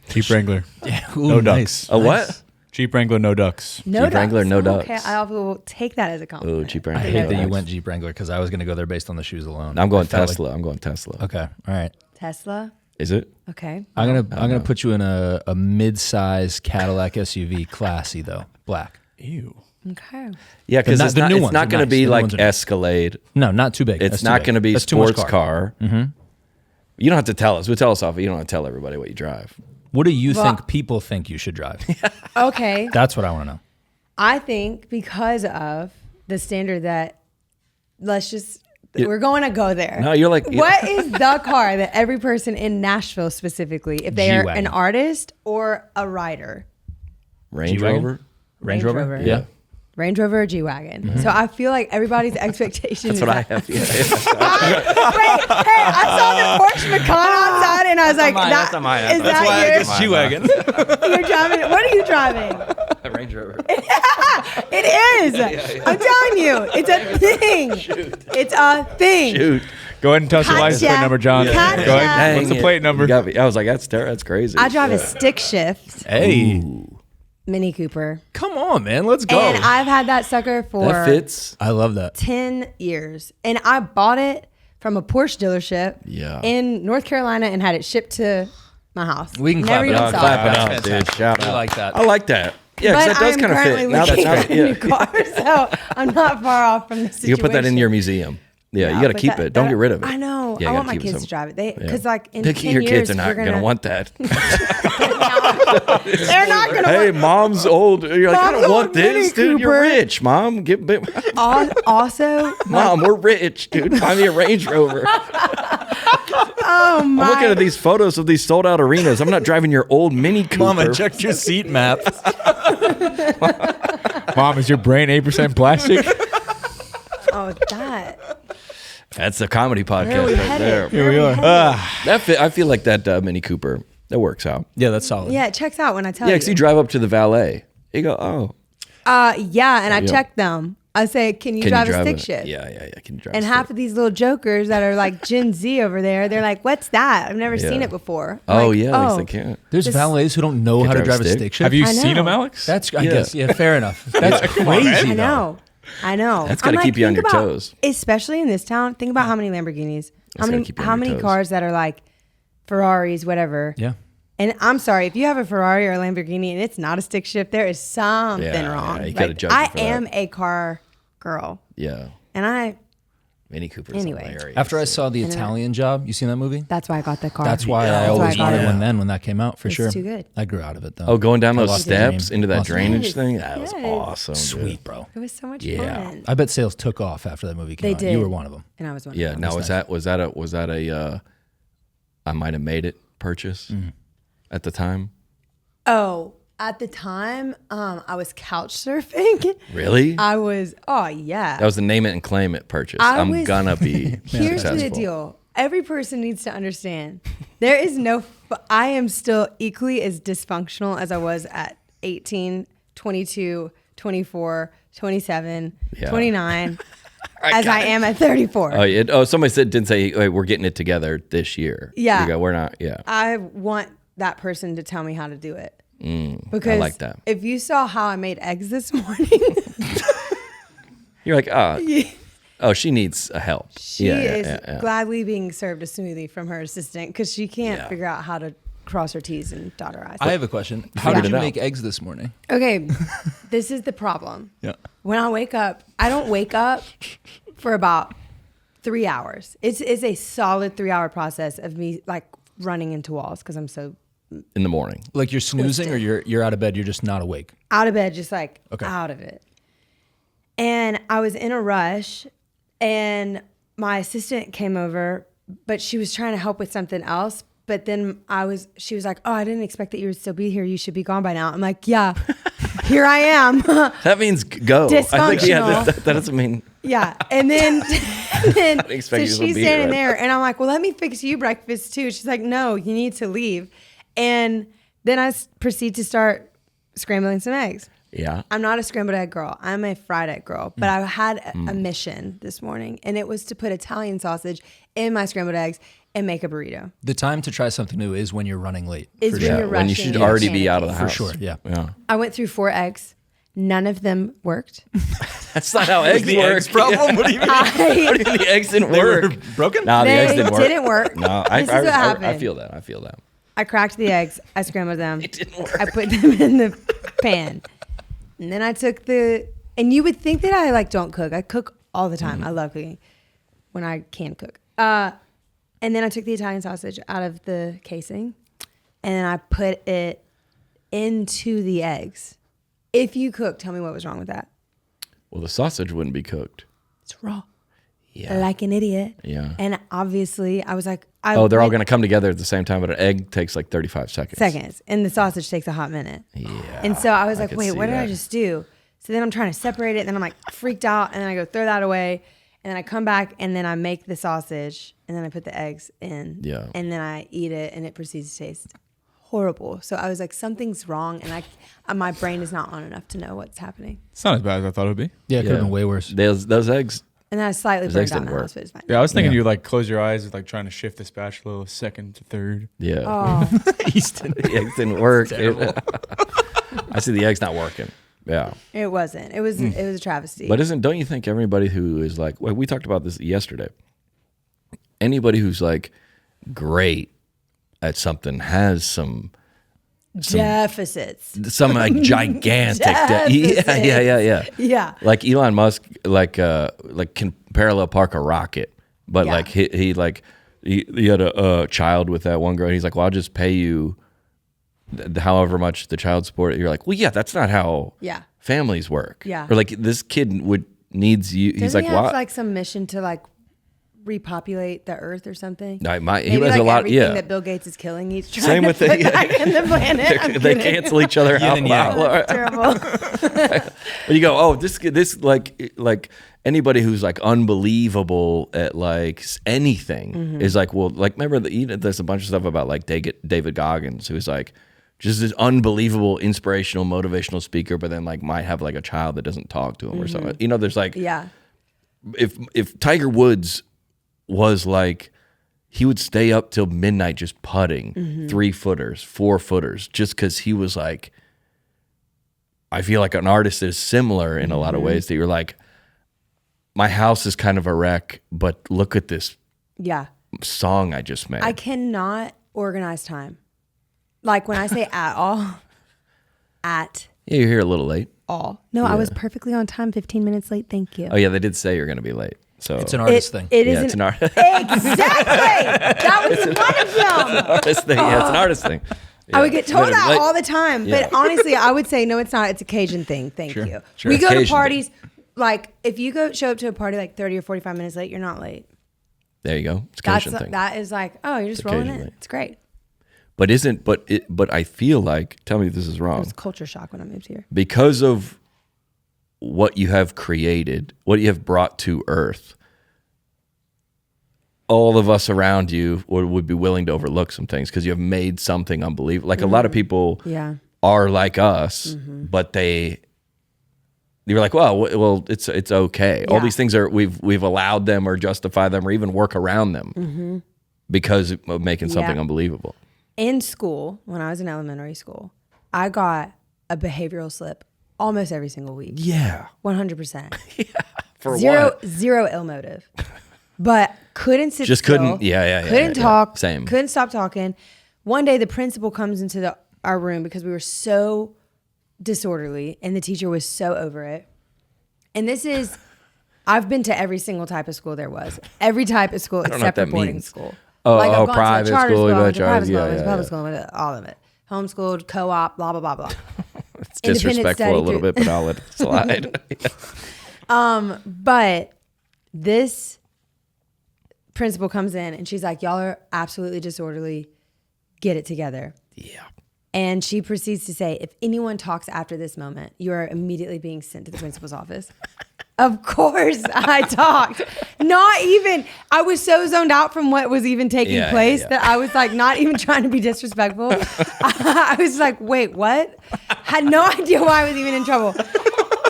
Jeep Wrangler. Yeah. No ducks. A what? Jeep Wrangler, no ducks. Jeep Wrangler, no ducks. Okay, I will take that as a compliment. Oh, Jeep Wrangler. I hate that you went Jeep Wrangler because I was going to go there based on the shoes alone. I'm going Tesla. I'm going Tesla. Okay. All right. Tesla? Is it? Okay. I'm gonna put you in a mid-size Cadillac SUV, classy though, black. Ew. Okay. Yeah, because it's not going to be like Escalade. No, not too big. It's not going to be sports car. Mm-hmm. You don't have to tell us. We tell us off. You don't have to tell everybody what you drive. What do you think people think you should drive? Okay. That's what I want to know. I think because of the standard that we're going to go there. No, you're like, what is the car that every person in Nashville specifically, if they are an artist or a rider? Range Rover? Range Rover? Yeah. Range Rover or G-Wagon. Mm-hmm. So I feel like everybody's expectation That's what I have. Yeah. Wait, hey, I saw the Porsche Macan outside and I was like, that's not mine. Is that why yours? G-Wagon. You're driving, what are you driving? A Range Rover. It is. Yeah. I'm telling you, it's a thing. Shoot. It's a thing. Shoot. Go ahead and tell us your license plate number, John. Yeah. Go ahead. What's the plate number? I was like, that's crazy. I drive a stick shift. Hey. Ooh. Mini Cooper. Come on, man. Let's go. And I've had that sucker for that fits. I love that. 10 years. And I bought it from a Porsche dealership in North Carolina and had it shipped to my house. We can clap it up. Clap it up, dude. Shout out. I like that. I like that. Yeah, but that does I'm kind of currently fit. Now looking that's at a new car, so I'm not far off from the situation. You can put that in your museum. Yeah, you got to keep it. Don't get rid of it. I know. Yeah, I you want gotta my keep it kids to drive it. Because in your 10 years, kids are not we're going to want that. They're not going to Hey, want mom's old. You're like, I Mom's don't want old Mini this, dude. You're Cooper. rich, mom. Also, Mom, we're rich, dude. Buy me a Range Rover. oh my. I'm looking at these photos of these sold out arenas. I'm not driving your old Mini Cooper. Mom, I checked your seat map. Mom, is your brain 8% plastic? Oh, that. That's a comedy Where are podcast we right headed? there. Here we are. I feel like that Mini Cooper, that works out. Yeah, that's solid. Yeah, it checks out when I tell Yeah, you. because you drive up to the valet. You go, oh. Yeah, and I check them. I say, can you drive a stick it? shift? Yeah. Can you drive And a half stick? of these little jokers that are like Gen Z over there, they're like, what's that? I've never seen Yeah. it before. I'm Oh, like, yeah, at least they can't. There's valets who don't know how to drive a stick shift. Have you I seen know. him, Alex? That's, I Yeah. guess, yeah, fair enough. That's crazy. I know. That's gotta keep you on think your about- toes. Especially in this town. Think about how many Lamborghinis, That's gotta keep you on how your many toes. cars that are like Ferraris, whatever. Yeah. And I'm sorry, if you have a Ferrari or a Lamborghini and it's not a stick shift, there is something Yeah, wrong. yeah, you gotta Like, judge I it for that. am a car girl. Yeah. And Mini Cooper's Anyway. hilarious. After I saw the Italian Job, you seen that movie? that's why I got the car. That's why I That's always got wanted it. one when that came out, for It's sure. too good. I grew out of it, though. Oh, going down I those lost the steps dream. into that Lost the drainage Yes, thing, that was yes. awesome. dude. Sweet, bro. It was so much Yeah. fun. I bet sales took off after that movie came They out. did. You were one of them. And I was one Yeah. of them. Now was that a I might have made it purchase at the time? Oh, at the time, I was couch surfing. Really? Oh yeah. That was the name it and claim it purchase. I I'm was- gonna be Here's successful. the deal. Every person needs to understand there is no, I am still equally as dysfunctional as I was at 18, 22, 24, 27, Yeah. 29, as I am at 34. Somebody didn't say, hey, we're getting it together this year. Yeah. You go, we're not. Yeah. I want that person to tell me how to do it. Because I like that. if you saw how I made eggs this morning, You're like, oh, she needs help. she is gladly being served a smoothie from her assistant because she can't figure out how to cross her T's and dot her I's. I have a question. How figured did you it out. make eggs this morning? Okay, this is the problem. Yeah. When I wake up, I don't wake up for about 3 hours. It's a solid 3 hour process of me like running into walls because I'm so In the morning. Like you're snoozing or you're out of bed, you're just not awake? out of bed, just like Okay. out of it. And I was in a rush and my assistant came over, but she was trying to help with something else. But then she was like, oh, I didn't expect that you would still be here. You should be gone by now. I'm like, yeah, here I am. That means go. I think, Dysfunctional. that doesn't mean. Yeah. And then, so expect you she's to be here, standing right? there and I'm like, well, let me fix you breakfast too. She's like, no, you need to leave. And then I proceed to start scrambling some eggs. Yeah. I'm not a scrambled egg girl. I'm a fried egg girl. But I had a mission this morning, and it was to put Italian sausage in my scrambled eggs and make a burrito. The time to try something new is when you're running late. Is for when sure. you're When you rushing should and already be out of the panicking. house. For sure, yeah. Yeah. I went through 4 eggs. None of them worked. That's not how eggs work. problem? What do you mean? What do you mean the eggs didn't work? broken? No, the They eggs didn't work. didn't work. No, This is what I happened. feel that. I feel that. I cracked the eggs. I scrambled them. It didn't work. I put them in the pan. And then I took and you would think that I like don't cook. I cook all the time. I love cooking when I can cook. And then I took the Italian sausage out of the casing and then I put it into the eggs. If you cook, tell me what was wrong with that. Well, the sausage wouldn't be cooked. It's raw. Yeah. Like an idiot. Yeah. And obviously I was like, They're all went going to come together at the same time, but an egg takes like 35 seconds. seconds. And the sausage takes a hot minute. Yeah. And so I was like, could wait, see what did I that. just do? So then I'm trying to separate it. And then I'm like freaked out. And then I go throw that away. And then I come back and then I make the sausage. And then I put the eggs in. Yeah. And then I eat it and it proceeds to taste horrible. So I was like, something's wrong. And my brain is not on enough to know what's happening. It's not as bad as I thought it would be. Yeah, it could have been way worse. Those eggs, And then I slightly Those burned eggs down the didn't house, but it's fine. Yeah, I was thinking Yeah. you would like close your eyes with like trying to shift the spatula second to third. yeah. Oh, The eggs didn't work. I see the eggs not working. Yeah. it wasn't. It was a travesty. But don't you think everybody who is like, well, we talked about this yesterday. Anybody who's like great at something has some deficits. Some like gigantic. Yeah. Like Elon Musk, can parallel park a rocket, but like he had a child with that one girl. And he's like, well, I'll just pay you however much the child support. You're like, well, yeah, that's not how families work. Yeah. Or like this kid needs you. He's like, he have what? Like some mission to like repopulate the earth or something? He has a lot. Everything that Bill Gates is killing, he's trying Same to with put back in the planet. They cancel each other out. That's terrible. But you go, oh, this like anybody who's like unbelievable at like anything is like, well, like remember there's a bunch of stuff about like David Goggins, who's like just this unbelievable inspirational motivational speaker, but then like might have like a child that doesn't talk to him or something. You know, there's like if Tiger Woods was like, he would stay up till midnight just putting 3-footers, 4-footers, just because he was like, I feel like an artist is similar in a lot of ways, that you're like, my house is kind of a wreck, but look at this song I just made. I cannot organize time. Like when I say at all, yeah, you're here a little late. All. No, I was perfectly on time, 15 minutes late. Thank you. Oh yeah, they did say you're going to be late. So it's an artist thing. It's an artist. Exactly. That was one of them. Artist thing. Yeah, it's an artist thing. Yeah. I would get told that all the time, but honestly, I would say no, it's not. It's a Cajun thing. Thank you. Sure. We go Cajun to parties. Like if you show up to a party like 30 or 45 minutes late, you're not late. There you go. It's a Cajun thing. That is like, oh, you're just rolling in. It's great. But I feel like, tell me if this is wrong. It was culture shock when I moved here. Because of what you have created, what you have brought to earth, all of us around you would be willing to overlook some things because you have made something unbelievable. Like a lot of people are like us, but you're like, well, it's okay. All these things we've allowed them or justify them or even work around them because of making something unbelievable. In school, when I was in elementary school, I got a behavioral slip almost every single week. Yeah. 100%. For Zero ill motive. But couldn't sit Just still. Couldn't talk. Same. Couldn't stop talking. One day the principal comes into our room because we were so disorderly and the teacher was so over it. And I've been to every single type of school there was. Every type of school except for boarding school. Like I've gone private to a charter school, private school, yeah. public school, all of it. Homeschooled, co-op, blah, blah, blah, blah. It's disrespectful a little bit, but I'll let it slide. But this principal comes in and she's like, y'all are absolutely disorderly. Get it together. Yeah. And she proceeds to say, if anyone talks after this moment, you are immediately being sent to the principal's office. Of course I talked. I was so zoned out from what was even taking place that I was like, not even trying to be disrespectful. I was like, wait, what? Had no idea why I was even in trouble.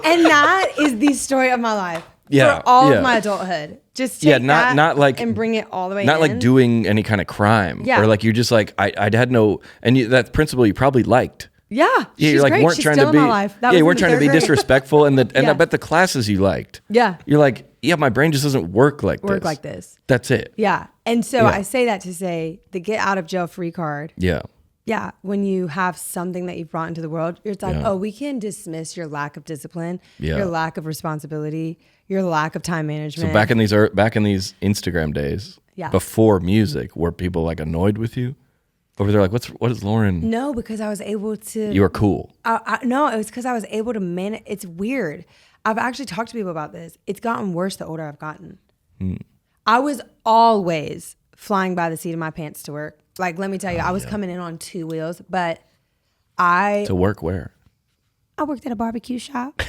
And that is the story of my life. For all of my adulthood. Just take that not like, and bring it all the way in. Not like doing any kind of crime. Yeah. Or like you're just like, I had no, and that principal you probably liked. Yeah. You're like, great. weren't She's trying still to be, in my life. you weren't trying to be disrespectful. And I Yeah. bet the classes you liked. Yeah. You're like, my brain just doesn't work like this. That's it. Yeah. And so I say that to say the get out of jail free card. Yeah. Yeah. When you have something that you've brought into the world, it's like, we can dismiss your lack of discipline, your lack of responsibility, your lack of time management. So back in these Instagram days, before music, were people like annoyed with you? Over there, like, what is Lauren? No, because I was able to. You were cool. No, it was because I was able to manage. It's weird. I've actually talked to people about this. It's gotten worse the older I've gotten. I was always flying by the seat of my pants to work. Like, let me tell you, I was coming in on 2 wheels, but To work where? I worked at a barbecue shop.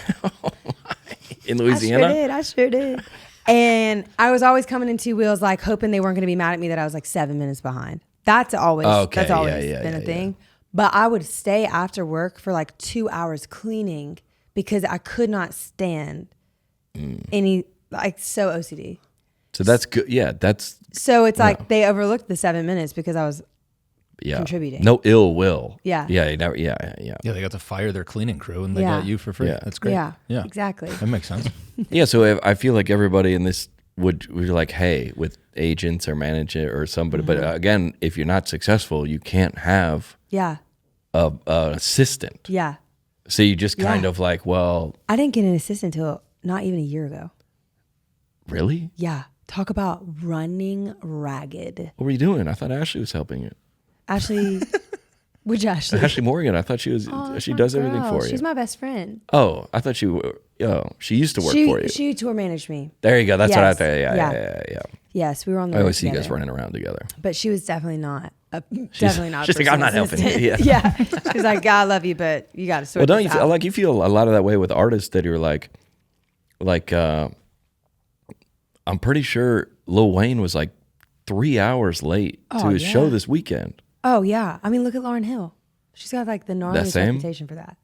In Louisiana? I sure did. And I was always coming in 2 wheels, like hoping they weren't going to be mad at me that I was like 7 minutes behind. That's always been a thing. But I would stay after work for like 2 hours cleaning because I could not stand any, like, so OCD. So that's good. Yeah, so it's like they overlooked the 7 minutes because I was contributing. No ill will. Yeah. Yeah, They got to fire their cleaning crew and they got you for free. Yeah. That's great. Yeah, Yeah. exactly. That makes sense. Yeah, so I feel like everybody in this would like, hey, with agents or manager or somebody. But again, if you're not successful, you can't have an assistant. Yeah. So you just kind of like, well. I didn't get an assistant until not even a year ago. Really? Yeah. Talk about running ragged. What were you doing? I thought Ashley was helping you. Ashley, which Ashley? Ashley Morgan. I thought she was. She does everything for you. She's my best friend. Oh, I thought she used to work for you. She tour managed me. There you go. That's what I thought. Yeah. Yes, we were on the I road always see you together. guys running around together. But she was definitely not. Definitely not. She's like, I'm not helping you. Yeah. Yeah. She's like, God, I love you, but you got to sort Well, this don't you out. like you feel a lot of that way with artists that you're like, I'm pretty sure Lil Wayne was like 3 hours late to his show this weekend. Oh yeah. I mean, look at Lauryn Hill. She's got like the gnarliest reputation for that.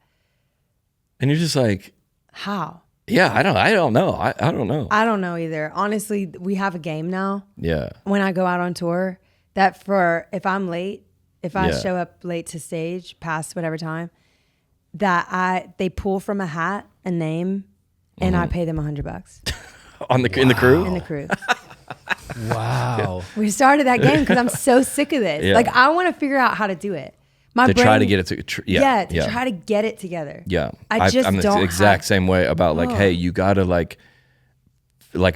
And you're just like, how? Yeah, I don't know. I don't know. I don't know either. Honestly, we have a game now. Yeah. When I go out on tour, that if I'm late, if I show up late to stage past whatever time, they pull from a hat a name, and I pay them $100 In the crew. in the crew. Wow. We started that game because I'm so sick of this. Yeah. Like I want to figure out how to do it. To try to get it to try to get it together. Yeah, I just I'm the don't exact same way about like, hey, you gotta like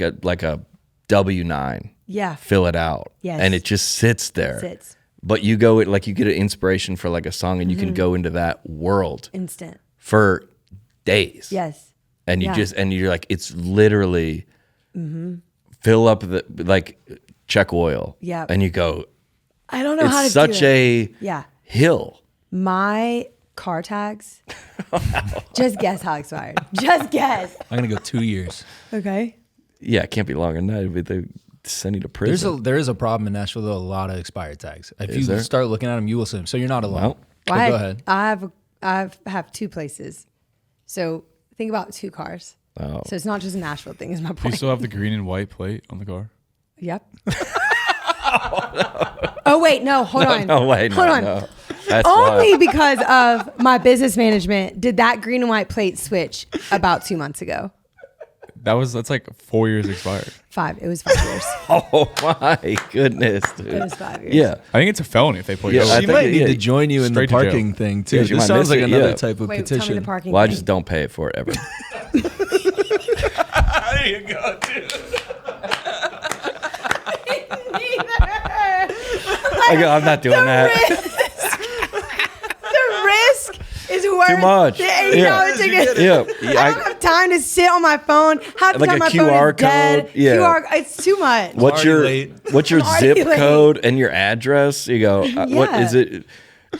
a W-9. Yeah. Fill it out. Yes. And it just sits there. But you go like you get an inspiration for like a song, and you can go into that world instant for days. Yes. And you you're like, it's literally fill up the like check oil. Yeah. And you go, I don't know how to it's do such it. a hill. My car tags. Just guess how expired. Just guess. I'm going to go 2 years. Okay. Yeah, it can't be longer than that. But they send you to prison. There is a problem in Nashville, though, a lot of expired tags. If Is you there? start looking at them, you will see them. So you're not alone. Well, But go ahead. I have two places. So think about two cars. Oh. So it's not just a Nashville thing is my Do you point. still have the green and white plate on the car? Yep. Oh wait, no, hold on. No, wait, hold on. no. That's Only why. because of my business management did that green and white plate switch about 2 months ago. That's like 4 years expired. 5. It was 5 years. Oh my goodness, dude. It was 5 years. Yeah. I think it's a felony if they pull you Yeah, over. I She think might need yeah, to join you in the straight to jail. parking thing, too. Yeah, she This might sounds miss like it, another yeah. type of Wait, tell me petition. the parking Well, I thing. just don't pay it for it ever. There you go, dude. I go, I'm not doing that. The risk is worth Too much. the $80 ticket. Yeah. I don't have time to sit on my phone. Half the Like time a my phone QR is dead. code. Yeah. It's too much. What's your I'm already zip late. code and your address? You go, what Yeah. is it?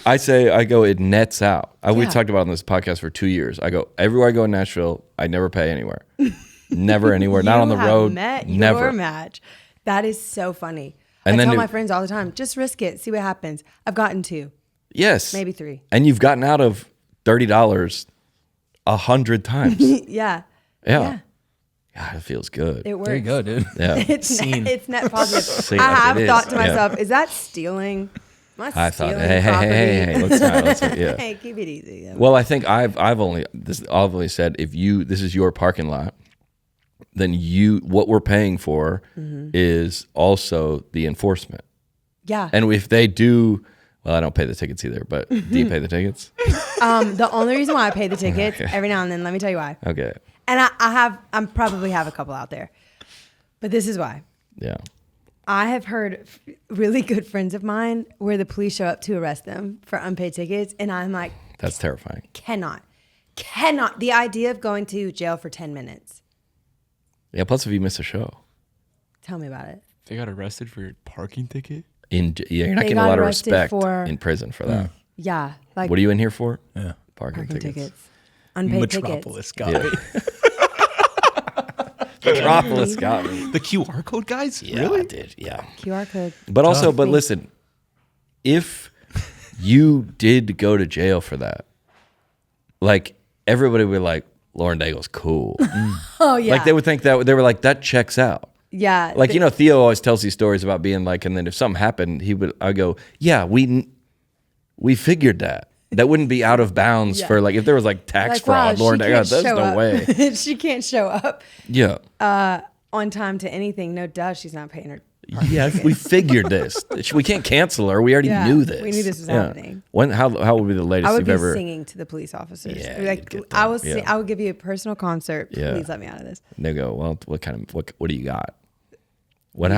I go, it nets out. We Yeah. talked about it on this podcast for 2 years. I go, everywhere I go in Nashville, I never pay anywhere. Never anywhere. Not on the You have road. met Never. your match. That is so funny. And I then tell it- my friends all the time, just risk it, see what happens. I've gotten 2, Yes. maybe 3. And you've gotten out of $30 100 times. Yeah. Yeah. God, it feels good. It works. There you go, dude. Yeah. It's net positive. See, I have it is. thought to Yeah. myself, is that stealing? Am I thought, stealing hey, property? let's not, yeah. Hey, keep it easy. Well, I think I've only said if this is your parking lot, then what we're paying for is also the enforcement. Yeah. And if they do, well, I don't pay the tickets either, but do you pay the tickets? The only reason why I pay the tickets every now and then, let me tell you why. Okay. And I probably have a couple out there, but this is why. Yeah. I have heard really good friends of mine where the police show up to arrest them for unpaid tickets, and I'm like, That's terrifying. cannot. The idea of going to jail for 10 minutes. Yeah. Plus, if you miss a show, Tell me about it. They got arrested for your parking ticket? you're not They getting a got lot of arrested respect for- in prison for that. Yeah, like What are you in here for? Yeah. Parking tickets. unpaid tickets. Metropolis got Yeah. me. Metropolis got me. The QR code guys? Yeah, I did. Yeah. QR code. But also, Tough. but listen, if you did go to jail for that, like everybody would be like, Lauren Daigle's cool. Oh yeah. Like they would think that they were like, that checks out. Yeah. Like, Theo always tells these stories about being like, and then if something happened, I go, yeah, we figured that. That wouldn't be out of bounds Yeah. for like, if there was like tax like, wow, fraud, Lauren she Daigle, can't there's show no up. way. She can't show up Yeah. on time to anything. No duh, she's not paying her Yeah, we figured this. We can't cancel her. We already knew this. We knew this was happening. How would be the latest I would you've be ever singing to the police officers. Yeah, Like you'd get I them. will sing, I would give you a personal concert. Please let me out of this. And they go, well, what do you got? When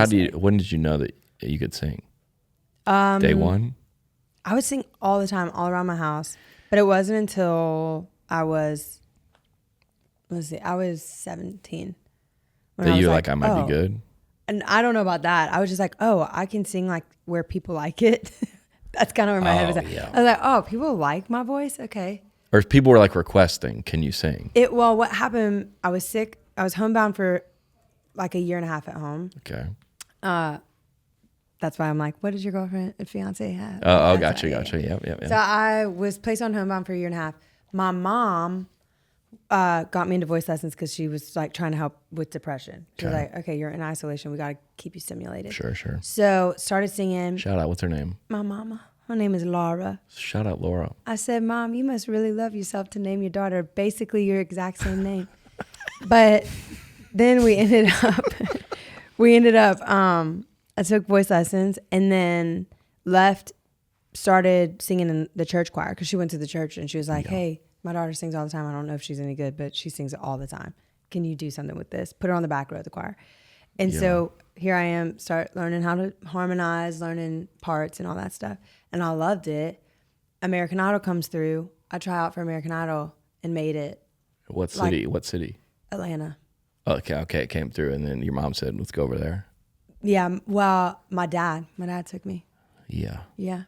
did you know that you could sing? Day one? I would sing all the time, all around my house. But it wasn't until I was 17. That you were like, I might be good? And I don't know about that. I was just like, oh, I can sing like where people like it. That's kind of where my head was at. Yeah. I was like, oh, people like my voice? Okay. Or people were like requesting, can you sing? Well, what happened, I was sick. I was homebound for like a year and a half at home. Okay. That's why I'm like, what does your girlfriend and fiance have? Gotcha. Yep. So I was placed on homebound for a year and a half. My mom got me into voice lessons because she was like trying to help with depression. She was like, okay, you're in isolation. We got to keep you stimulated. Sure. So started singing. Shout out. What's her name? My mama. Her name is Laura. Shout out, Laura. I said, Mom, you must really love yourself to name your daughter basically your exact same name. But then we ended up, I took voice lessons and then started singing in the church choir because she went to the church and she was like, hey, my daughter sings all the time. I don't know if she's any good, but she sings all the time. Can you do something with this? Put her on the back row of the choir. And so here I am, start learning how to harmonize, learning parts and all that stuff. And I loved it. American Idol comes through. I try out for American Idol and made it. What city? Atlanta. Okay. It came through and then your mom said, let's go over there. Yeah. Well, my dad took me. Yeah. Yeah.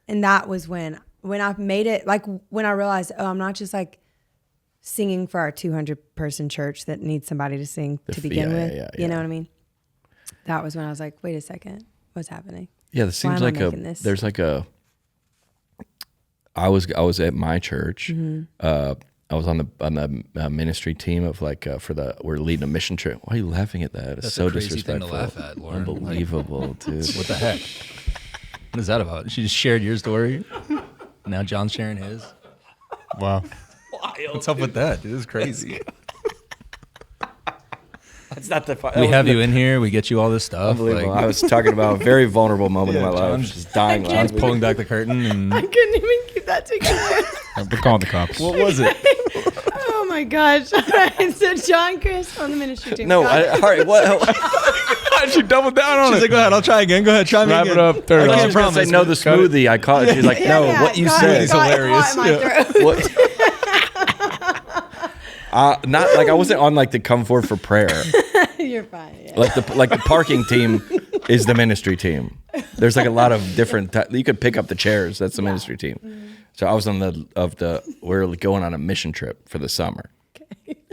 And that was when I made it, like when I realized, oh, I'm not just like singing for our 200-person church that needs somebody to sing to begin with. You know what I mean? That was when I was like, wait a second, what's happening? Yeah, this seems like there's like a, I was at my church. Mm-hmm. I was on the ministry team of like we're leading a mission trip. Why are you laughing at that? It's That's so a crazy disrespectful. thing to laugh at, Lauren. Unbelievable, dude. What the heck? What is that about? She just shared your story. Now John's sharing his. Wow. Wild, what's up with that? Dude, this is crazy. That's not the. We have you in here. We get you all this stuff. Unbelievable. I was talking about a very vulnerable moment in my life. Just dying. John's pulling back the curtain, and I couldn't even keep that together. We're calling the cops. What was it? Oh my gosh! All right, so John Crist on the ministry team. No, all right. What? Why'd you double down on it? She's like, go ahead. I'll try again. Go ahead. Try me Wrap again. it up. Turn it I off. can't promise. Say no. The smoothie. I caught it. She's like, no. What you said is hilarious. What? Not like I wasn't on like the come forward for prayer. You're fine. Yeah. Like the parking team is the ministry team. There's like a lot of different. You could pick up the chairs. That's the ministry team. Mm-hmm. So I was on we're going on a mission trip for the summer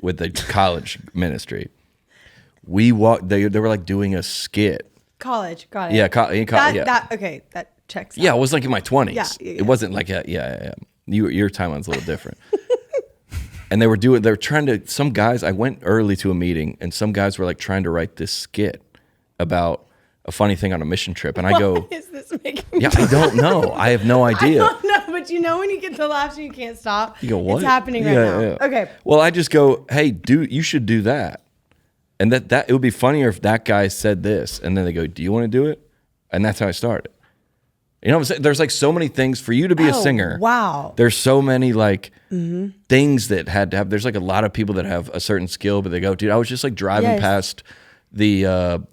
with the college ministry. We walked. They were like doing a skit. College, got it. Yeah, that checks out. Yeah, I was like in my 20s. Yeah. It wasn't like your timeline's a little different. And they were trying to, some guys, I went early to a meeting and some guys were like trying to write this skit about a funny thing on a mission trip. And I go, what is this making? Yeah, I don't know. I have no idea. I don't know, but you know when you get the laughs and you can't stop? You go, what? It's happening right now. Yeah. Okay. Well, I just go, hey, you should do that. And that it would be funnier if that guy said this. And then they go, do you want to do it? And that's how I started. You know what I'm saying? There's like so many things for you to be a singer. Wow. There's so many like things that had to have, there's like a lot of people that have a certain skill, but they go, dude, I was just like driving past the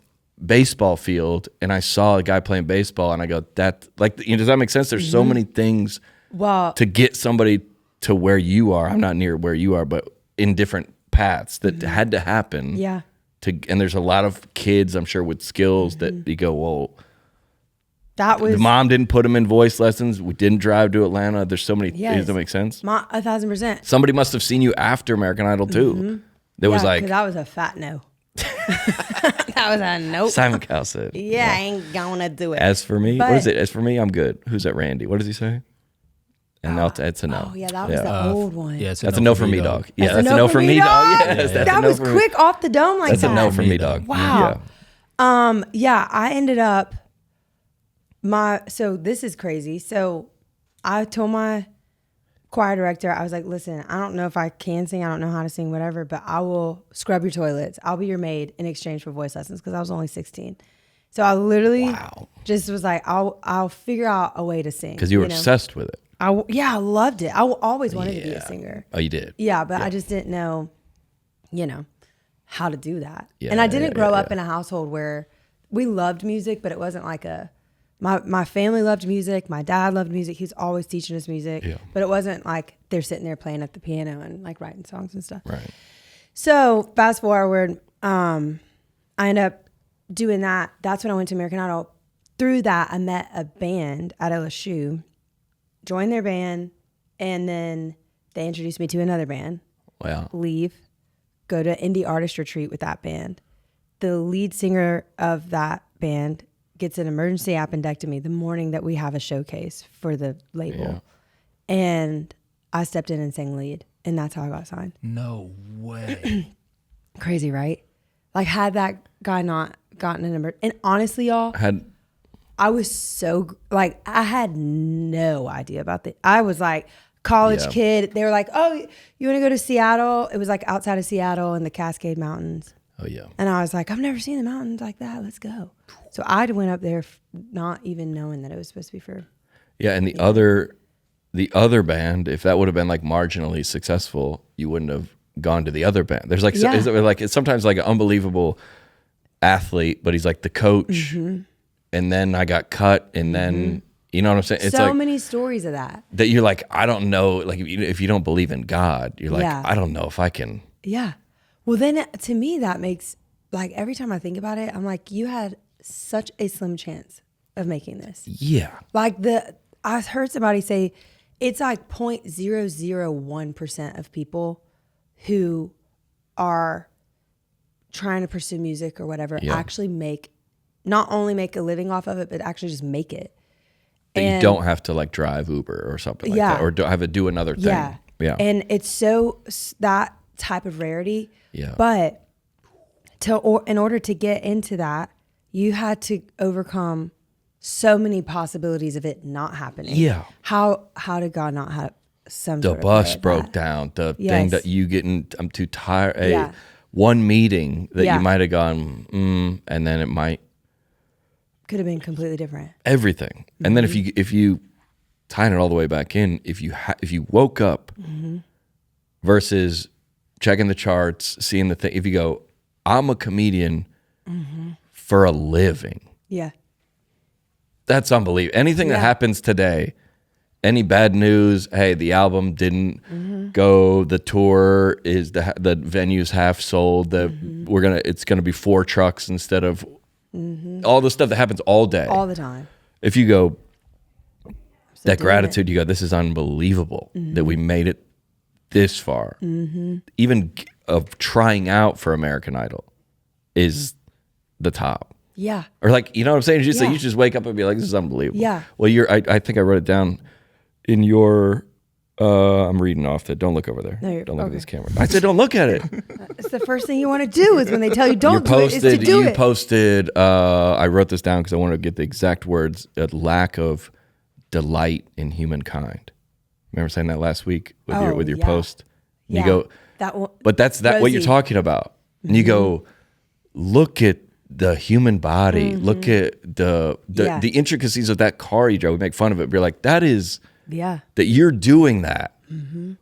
baseball field and I saw a guy playing baseball and I go, does that make sense? There's so many things to get somebody to where you are. I'm not near where you are, but in different paths that had to happen. Yeah. And there's a lot of kids, I'm sure, with skills that you go, whoa. The mom didn't put him in voice lessons. We didn't drive to Atlanta. There's so many things that make sense. 1,000%. Somebody must have seen you after American Idol too. There was like, that was a fat no. That was a nope. Simon Cowell said. Yeah, I ain't gonna do it. As for me, what is it? As for me, I'm good. Who's that? Randy. What does he say? And it's a no. Oh yeah, that was the old one. Yeah, that's a no for me, dog. Yeah, that's a no for me, dog. Yes, that was quick off the dome like that. That's a no for me, dog. Wow. Yeah, I ended up. So this is crazy. So I told my choir director, I was like, listen, I don't know if I can sing. I don't know how to sing, whatever, but I will scrub your toilets. I'll be your maid in exchange for voice lessons because I was only 16. So I literally just was like, I'll figure out a way to sing. Because you were obsessed with it. I loved it. I always wanted to be a singer. Oh, you did? Yeah, but I just didn't know, how to do that. And I didn't grow up in a household where we loved music, but it wasn't like my family loved music. My dad loved music. He was always teaching us music. Yeah. But it wasn't like they're sitting there playing at the piano and like writing songs and stuff. Right. So fast forward, I ended up doing that. That's when I went to American Idol. Through that, I met a band at LSU, joined their band, and then they introduced me to another band. Wow. Leave, go to indie artist retreat with that band. The lead singer of that band gets an emergency appendectomy the morning that we have a showcase for the label. Yeah. And I stepped in and sang lead, and that's how I got signed. No way. Crazy, right? Like, had that guy not gotten an emergency, and honestly, y'all, I was so, like, I had no idea about that. I was like, college kid. They were like, oh, you want to go to Seattle? It was like outside of Seattle in the Cascade Mountains. Oh, yeah. And I was like, I've never seen the mountains like that. Let's go. So I went up there not even knowing that it was supposed to be for. Yeah, and the other band, if that would have been like marginally successful, you wouldn't have gone to the other band. There's like, it's sometimes like an unbelievable athlete, but he's like the coach. Mm-hmm. And then I got cut, and then, you know what I'm saying? It's so like, many stories of that. That you're like, I don't know. Like, if you don't believe in God, you're like, I don't know if I can. Yeah. Well, then to me, that makes, like, every time I think about it, I'm like, you had such a slim chance of making this. Yeah. Like, I heard somebody say it's like 0.001% of people who are trying to pursue music or whatever actually not only make a living off of it, but actually just make it. That you don't have to like drive Uber or something like that, or have to do another thing. Yeah. Yeah. And it's so that type of rarity. Yeah. But in order to get into that, you had to overcome so many possibilities of it not happening. Yeah. How did God not have some the sort of bus broke down, the thing that you I'm too tired. One meeting that you might have gone, and then it could have been completely different. Everything. Mm-hmm. And then if you tying it all the way back in, if you woke up versus checking the charts, seeing the thing, if you go, I'm a comedian for a living. Yeah. That's unbelievable. Anything that happens today, any bad news, hey, the album didn't go, the tour is the venue's half sold, it's gonna be 4 trucks instead of all the stuff that happens all day. All the time. If you go that gratitude, you go, this is unbelievable that we made it this far. Even of trying out for American Idol is the top. Yeah. Or like, you know what I'm saying? It's just like, you just wake up and be like, this is unbelievable. Yeah. Well, I think I wrote it down in your, I'm reading off that. Don't look over there. No, don't look at this camera. I said, don't look at it. It's the first thing you want to do is when they tell you don't do it, is to do it. You posted, I wrote this down because I wanted to get the exact words, a lack of delight in humankind. Remember saying that last week with your post? And you go, but that's Rosie. What you're talking about. And you go, look at the human body. Look at the intricacies of that car you drove. We make fun of it. We're like, that you're doing that.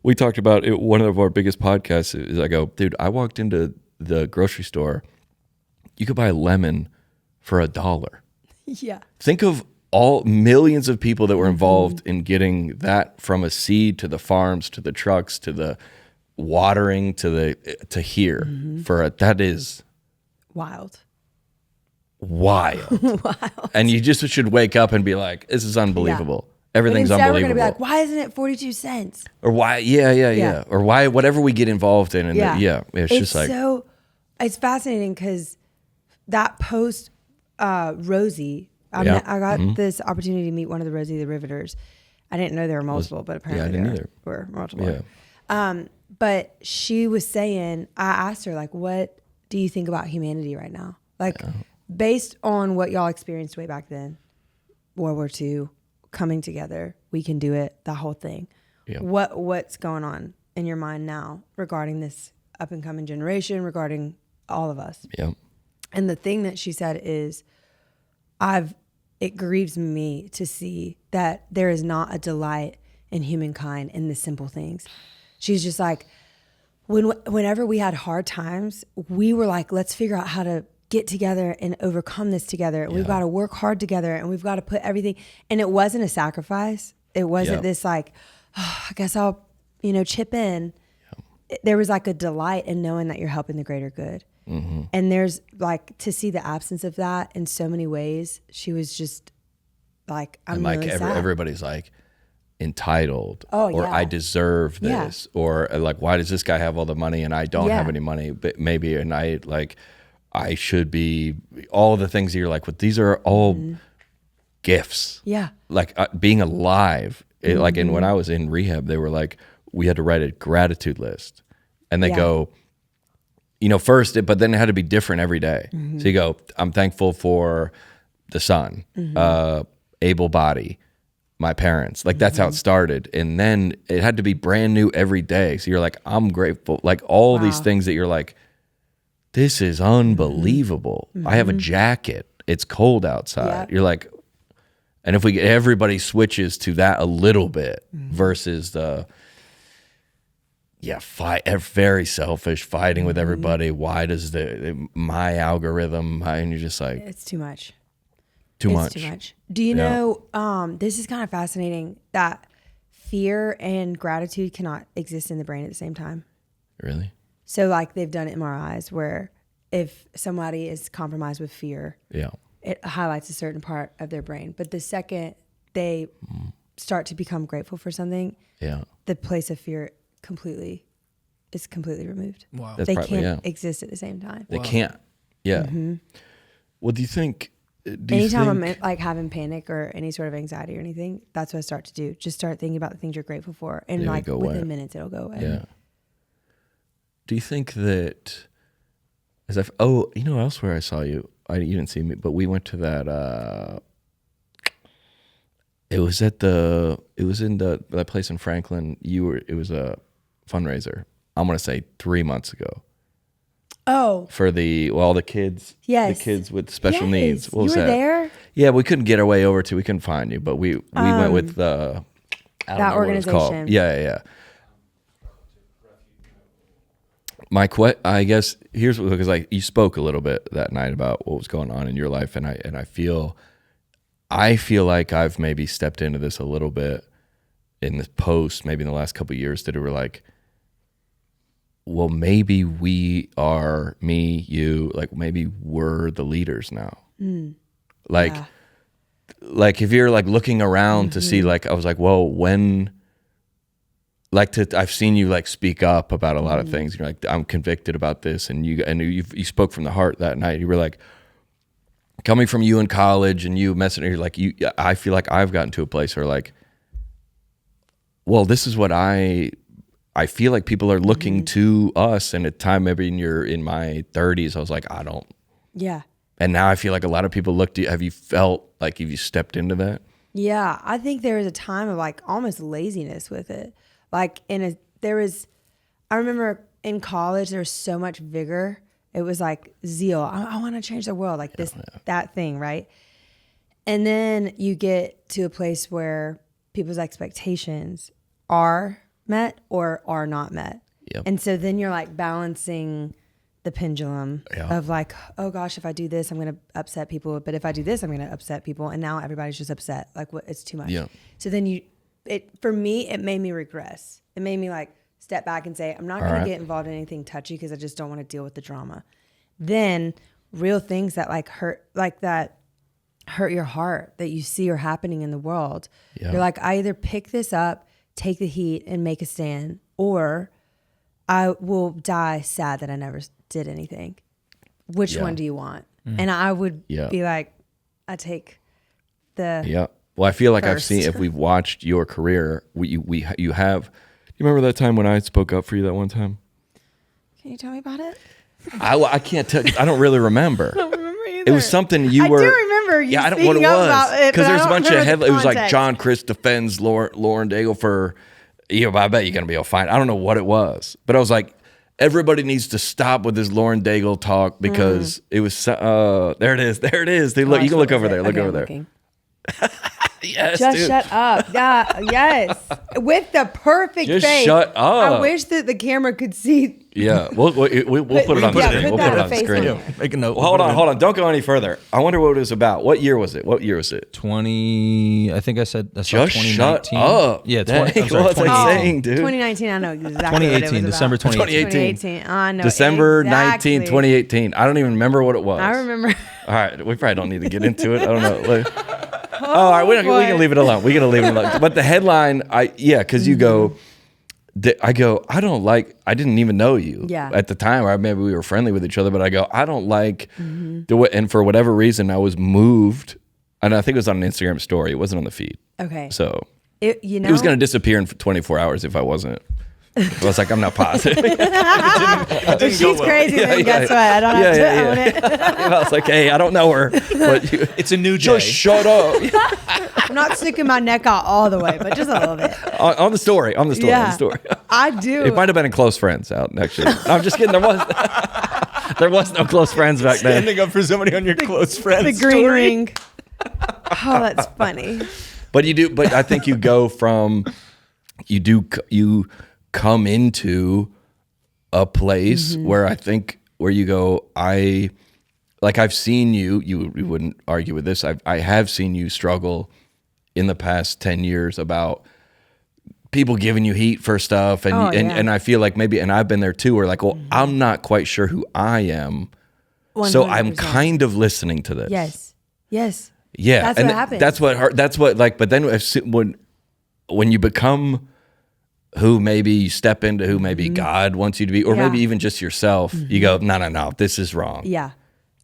We talked about it. One of our biggest podcasts is I go, dude, I walked into the grocery store. You could buy a lemon for $1. Yeah. Think of all millions of people that were involved in getting that from a seed to the farms, to the trucks, to the watering, to here that is wild. And you just should wake up and be like, this is unbelievable. Everything's unbelievable. We're gonna be like, why isn't it 42 cents? Or why? Yeah. Or why? Whatever we get involved in, and it's just like so. It's fascinating because that post, Rosie. I got this opportunity to meet one of the Rosie the Riveters. I didn't know there were multiple, but apparently there were multiple. Yeah. But she was saying, I asked her, like, what do you think about humanity right now? Like, based on what y'all experienced way back then, World War II, coming together, we can do it, the whole thing. Yeah. What's going on in your mind now regarding this up and coming generation, regarding all of us? Yeah. And the thing that she said is, it grieves me to see that there is not a delight in humankind in the simple things. She's just like, whenever we had hard times, we were like, let's figure out how to get together and overcome this together. We've got to work hard together, and we've got to put everything. And it wasn't a sacrifice. It wasn't this like, oh, I guess I'll, chip in. There was like a delight in knowing that you're helping the greater good. Mm-hmm. And there's like, to see the absence of that in so many ways. She was just like, I'm really sad. Everybody's like entitled, or I deserve this, or like, why does this guy have all the money and I don't have any money? But maybe, and I should be, all the things that you're like, well, these are all gifts. Yeah. Like being alive. Like, and when I was in rehab, they were like, we had to write a gratitude list, and they go, first, but then it had to be different every day. So you go, I'm thankful for the sun, able body, my parents. Like that's how it started. And then it had to be brand new every day. So you're like, I'm grateful. Like all these things that you're like, this is unbelievable. I have a jacket. It's cold outside. You're like, and if everybody switches to that a little bit versus the, very selfish, fighting with everybody. Why does my algorithm, and you're just like, it's too much. Too much. Do you know, this is kind of fascinating that fear and gratitude cannot exist in the brain at the same time. Really? So like they've done MRIs where if somebody is compromised with fear, it highlights a certain part of their brain. But the second they start to become grateful for something, the place of fear is completely removed. Wow. They can't exist at the same time. They can't. Yeah. Well, do you think... Anytime I'm like having panic or any sort of anxiety or anything, that's what I start to do. Just start thinking about the things you're grateful for. And like within minutes, it'll go away. Yeah. Do you think that, elsewhere I saw you, you didn't see me, but we went to that, it was in that place in Franklin. It was a fundraiser. I'm going to say 3 months ago. Oh. For all the kids. Yes. The kids with special needs. What was that? You were there? Yeah, we couldn't get our way over to. We couldn't find you, but we went with that organization. Yeah. I guess here's because you spoke a little bit that night about what was going on in your life, and I feel like I've maybe stepped into this a little bit in this post, maybe in the last couple of years, that were like, well, maybe we are, me, you, like maybe we're the leaders now. Like if you're like looking around to see, like, I was like, well, when, like I've seen you like speak up about a lot of things. You're like, I'm convicted about this. And you spoke from the heart that night. You were like, coming from you in college and you messing, you're like, I feel like I've gotten to a place where like, well, this is what I feel like people are looking to us. And at time, maybe in my 30s, I was like, I don't. Yeah. And now I feel like a lot of people look to you. Have you felt like, have you stepped into that? Yeah. I think there was a time of like almost laziness with it. Like I remember in college, there was so much vigor. It was like zeal. I want to change the world, like that thing. Right. And then you get to a place where people's expectations are met or are not met. Yep. And so then you're like balancing the pendulum of like, oh gosh, if I do this, I'm going to upset people. But if I do this, I'm going to upset people. And now everybody's just upset. Like it's too much. Yeah. So then for me, it made me regress. It made me like step back and say, I'm not going to get involved in anything touchy because I just don't want to deal with the drama. Then real things that like hurt, like that hurt your heart that you see are happening in the world. Yeah. You're like, I either pick this up, take the heat and make a stand, or I will die sad that I never did anything. Which one do you want? And I would be like, I take the Well, I feel like first. I've seen, if we've watched your career, you have. You remember that time when I spoke up for you that one time? Can you tell me about it? I can't tell you. I don't really remember. I don't remember either. It was something you were. I do remember you I don't know what it was. Because there's a bunch of headlines. It was like John Crist defends Lauren Daigle for, I bet you're going to be able to find. I don't know what it was. But I was like, everybody needs to stop with this Lauren Daigle talk because it was, there it is. Dude, look, you can look over there. Look over there. Yes, just dude. shut up. Yeah, yes. With the perfect Just face. shut up. I wish that the camera could see. Yeah, we'll put it on the screen. We'll put it on the screen. Make a note. Well, hold on. Don't go any further. I wonder what it was about. What year was it? 20. I think I said that's just 2019. Shut up. Yeah, What was I saying, dude? 2019. I know exactly. 2018. What it was December about. 2018. I know. December exactly. 19, 2018. I don't even remember what it was. I remember. All right, we probably don't need to get into it. I don't know. All right, we can leave it alone. We're gonna leave it alone. But the headline, because you go. I didn't even know you at the time, or maybe we were friendly with each other, but I go, I don't like the way, and for whatever reason, I was moved, and I think it was on an Instagram story. It wasn't on the feed. Okay. So it was going to disappear in 24 hours if I wasn't. I was like, I'm not positive. If she's crazy, then guess what? I don't have to own it. I was like, hey, I don't know her. But it's a new day. Just shut up. I'm not sticking my neck out all the way, but just a little bit. On the story. Yeah, I do. It might have been in Close Friends out next year. I'm just kidding. There was no Close Friends back then. Standing up for somebody on your close friends. The green ring. Oh, that's funny. But you do. But I think you go from you come into a place where you go, I've seen you wouldn't argue with this. I have seen you struggle in the past 10 years about people giving you heat for stuff. And I feel like maybe, and I've been there too, where like, well, I'm not quite sure who I am. 100%. So I'm kind of listening to this. Yes. Yeah. That's and what happens. That's what like, but then when you become who maybe you step into, who maybe God wants you to be, or maybe even just yourself, you go, no, this is wrong. Yeah,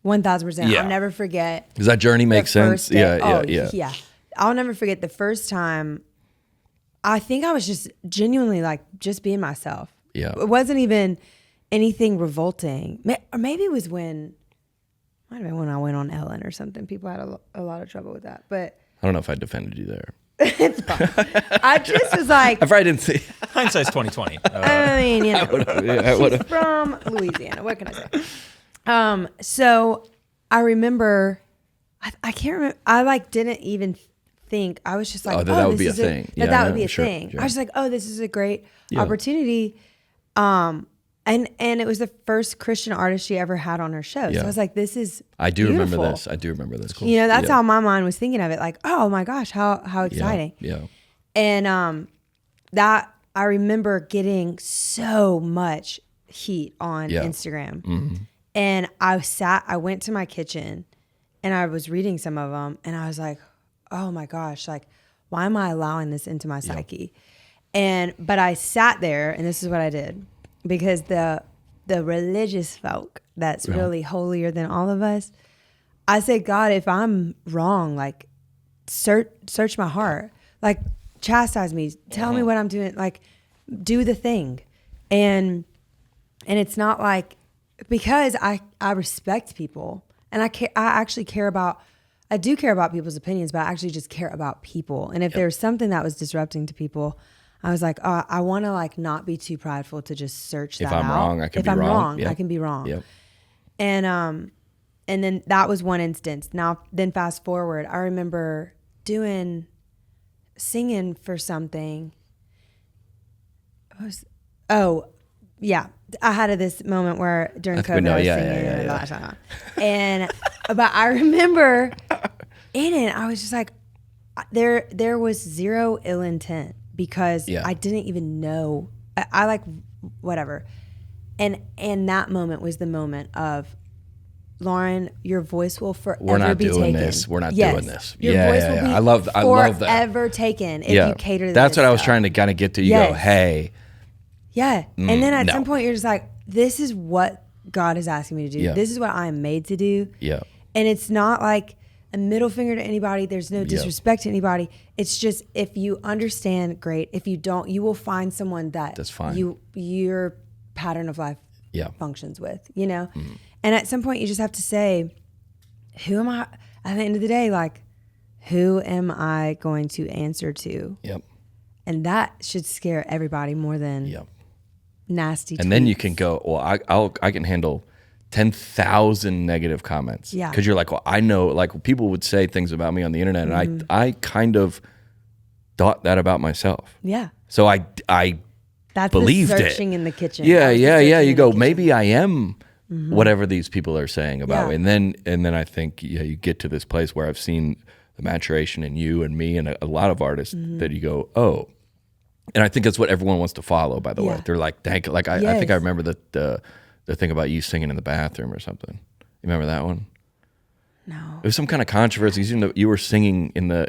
1,000%. Yeah. I'll never forget. Does that journey make sense? Yeah. I'll never forget the first time. I think I was just genuinely like just being myself. Yeah, it wasn't even anything revolting. Or maybe it was might have been when I went on Ellen or something. People had a lot of trouble with that, but I don't know if I defended you there. It's fine. I just was like, I probably didn't see. Hindsight's 2020. I mean, she's from Louisiana. What can I say? So I remember, I can't remember. I like didn't even think. I was just like, that would be a thing. That would be a thing. Sure. I was like, this is a great opportunity. And it was the first Christian artist she ever had on her show. So I was like, this is beautiful. remember this. Cool. That's how my mind was thinking of it. Like, oh my gosh, how exciting. Yeah. And that I remember getting so much heat on Instagram. Mm-hmm. And I went to my kitchen and I was reading some of them and I was like, oh my gosh, like, why am I allowing this into my psyche? But I sat there and this is what I did. Because the religious folk that's really holier than all of us, I said, God, if I'm wrong, like search my heart, like chastise me, tell me what I'm doing, like do the thing, and it's not like because I respect people and I actually care about. I do care about people's opinions, but I actually just care about people. And if there's something that was disrupting to people, I was like, I want to like not be too prideful to just search that out. If I'm wrong, I can be wrong. If I'm wrong, I can be wrong. Yep. And then that was one instance. Now, then fast forward, I remember singing for something. I had this moment where during COVID I was singing. And but I remember in it, I was just like, there was zero ill intent. Because I didn't even know. I like whatever, and that moment was the moment of Lauren. Your voice will forever be taken. We're not doing this. We're not doing this. Your voice will be I love that. Forever taken if you cater to that's this what I was stuff. trying to kind of get to. You go, hey. Yeah, and then at some point you're just like, this is what God is asking me to do. Yeah. This is what I am made to do. Yeah, and it's not like a middle finger to anybody. There's no disrespect to anybody. It's just if you understand, great. If you don't, you will find someone that's fine. Your pattern of life functions with, And at some point you just have to say, who am I? At the end of the day, like, who am I going to answer to? Yep. And that should scare everybody more than nasty. And then you can go, well, I can handle 10,000 negative comments. Yeah. Because you're like, well, I know, like people would say things about me on the internet, and I kind of thought that about myself. Yeah. So I That's believed the searching it. in the kitchen. Yeah. You go, kitchen. maybe I am whatever these people are saying about me. And then I think you get to this place where I've seen the maturation in you and me and a lot of artists that you go, oh. And I think that's what everyone wants to follow, by the way. They're like, dang, like I think I remember the thing about you singing in the bathroom or something. You remember that one? No. It was some kind of controversy. You were singing in the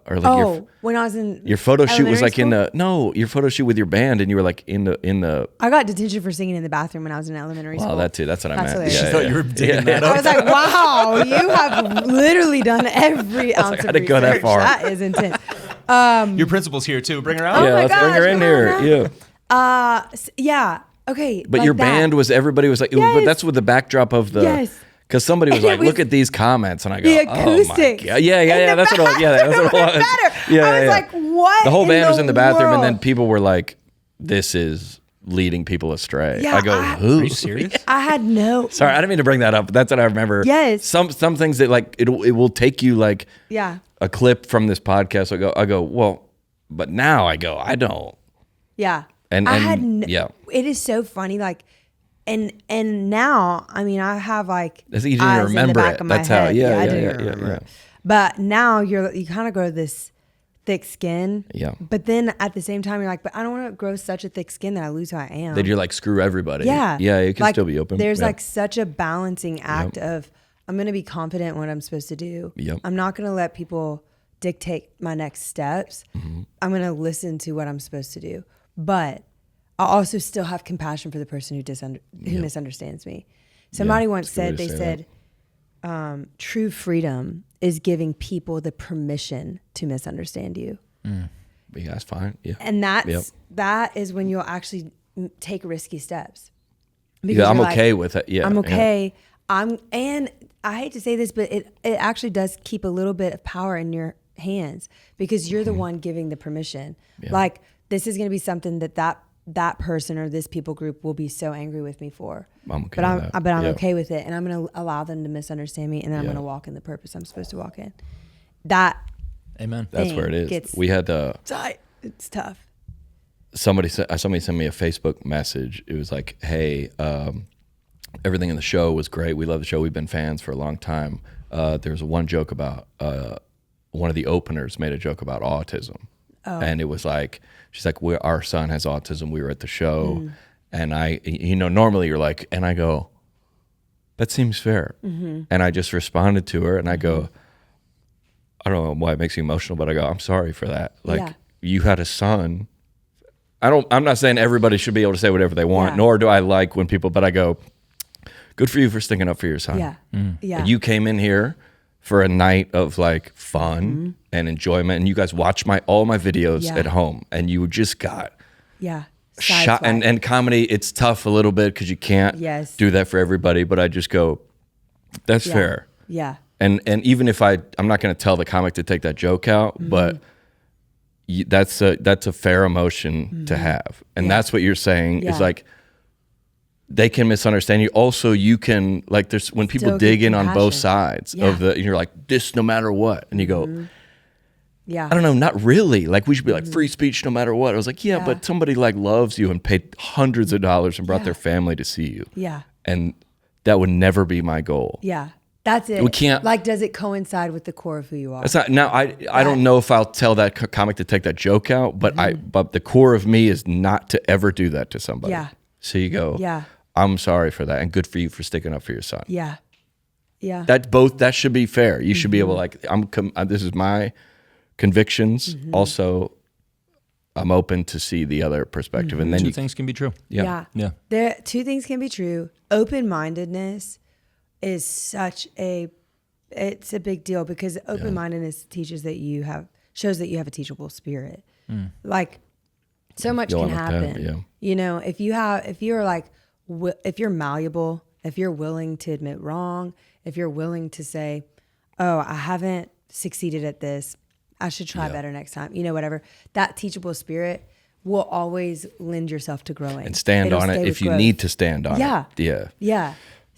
or like when I was in your photo shoot was like school? your photo shoot with your band, and you were like in the. I got detention for singing in the bathroom when I was in elementary school. Oh, that too. That's what I meant. Hilarious. I thought you were digging that I up. was like, wow, you have literally done every ounce of I didn't go that research. far. That is intense. Your principal's here too. Bring her out. Oh Yeah, my let's bring gosh, her in come on here. now. Yeah. Yeah. Okay. But like your that. band was everybody was like, Yes. but that's with the backdrop of the. Yes. Because somebody was And it like, was look at these comments, and I go, the oh my acoustics. god, yeah, that's what it was. Yeah, that's what it was. Better. Yeah, I was like, what? The whole band was in the bathroom, and then world? people were like, this is leading people astray. Yeah, I go, who? Are you serious? I had no. Sorry, I didn't mean to bring that up. But that's what I remember. Yes. Some things that like it will take you like Yeah. a clip from this podcast. I go, well, but now I go, I don't. Yeah. And I had yeah. It is so funny, like, and now, I mean, I have like It's easy to eyes in the remember back it. of my That's how. head. Yeah, I yeah, didn't yeah, even remember yeah. it. But now you kind of grow this thick skin. Yeah. But then at the same time, you're like, but I don't want to grow such a thick skin that I lose who I am. That you're like, screw everybody. Yeah. Yeah, you can Like, still be open. There's Yeah. like such a balancing act of I'm going to be confident in what I'm supposed to do. Yep. I'm not going to let people dictate my next steps. I'm going to listen to what I'm supposed to do. But I also still have compassion for the person who misunderstands me. Somebody once said, they said, true freedom is giving people the permission to misunderstand you. Yeah, that's fine. Yeah. And that is when you'll actually take risky steps. Because Yeah, I'm you're okay like, with it. Yeah. I'm yeah. okay. And I hate to say this, but it actually does keep a little bit of power in your hands because you're the one giving the permission. Yeah. Like, this is going to be something that person or this people group will be so angry with me for. I'm okay but with that. I'm Yeah. okay with it, and I'm going to allow them to misunderstand me, and then I'm Yeah. going to walk in the purpose I'm supposed to walk in. That Amen. That's where it is. gets- We had it's tough. somebody sent me a Facebook message. It was like, hey, everything in the show was great. We love the show. We've been fans for a long time. There's one joke about one of the openers made a joke about autism. And it was like, she's like, our son has autism. We were at the show. And normally you're like, and I go, that seems fair. And I just responded to her and I go, I don't know why it makes me emotional, but I go, I'm sorry for that. Like you had a son. I'm not saying everybody should be able to say whatever they want, nor do I like when people, but I go, good for you for sticking up for your son. Yeah. Yeah. And you came in here for a night of like fun and enjoyment, and you guys watch all my videos at home, and you just got shot. And comedy, it's tough a little bit because you can't do that for everybody. But I just go, that's fair. Yeah. And even if I'm not going to tell the comic to take that joke out, but that's a fair emotion to have, and that's what you're saying is like. They can misunderstand you. Also, you can like there's when people Still dig get in on both compassion. sides of the. You're like this no matter what, and you go, Yeah. I don't know, not really. Like we should be like free speech no matter what. I was like, but somebody like loves you and paid hundreds of dollars and brought their family to see you. Yeah. And that would never be my goal. Yeah. That's it. We can't- Like, does it coincide with the core of who you are? That's not now. I don't know if I'll tell that comic to take that joke out, but but the core of me is not to ever do that to somebody. Yeah. So you go. Yeah. I'm sorry for that, and good for you for sticking up for your son. Yeah. Yeah. That should be fair. You should be able to like this is my convictions. Also, I'm open to see the other perspective, and then Two things can be true. Yeah. There, two things can be true. Open-mindedness is it's a big deal because open-mindedness shows that you have a teachable spirit. Like so much Go can on with that, happen. You know, if you're malleable, if you're willing to admit wrong, if you're willing to say, oh, I haven't succeeded at this, I should try better next time, whatever, that teachable spirit will always lend yourself to growing. And stand on it if you need to stand on it. Yeah. Yeah.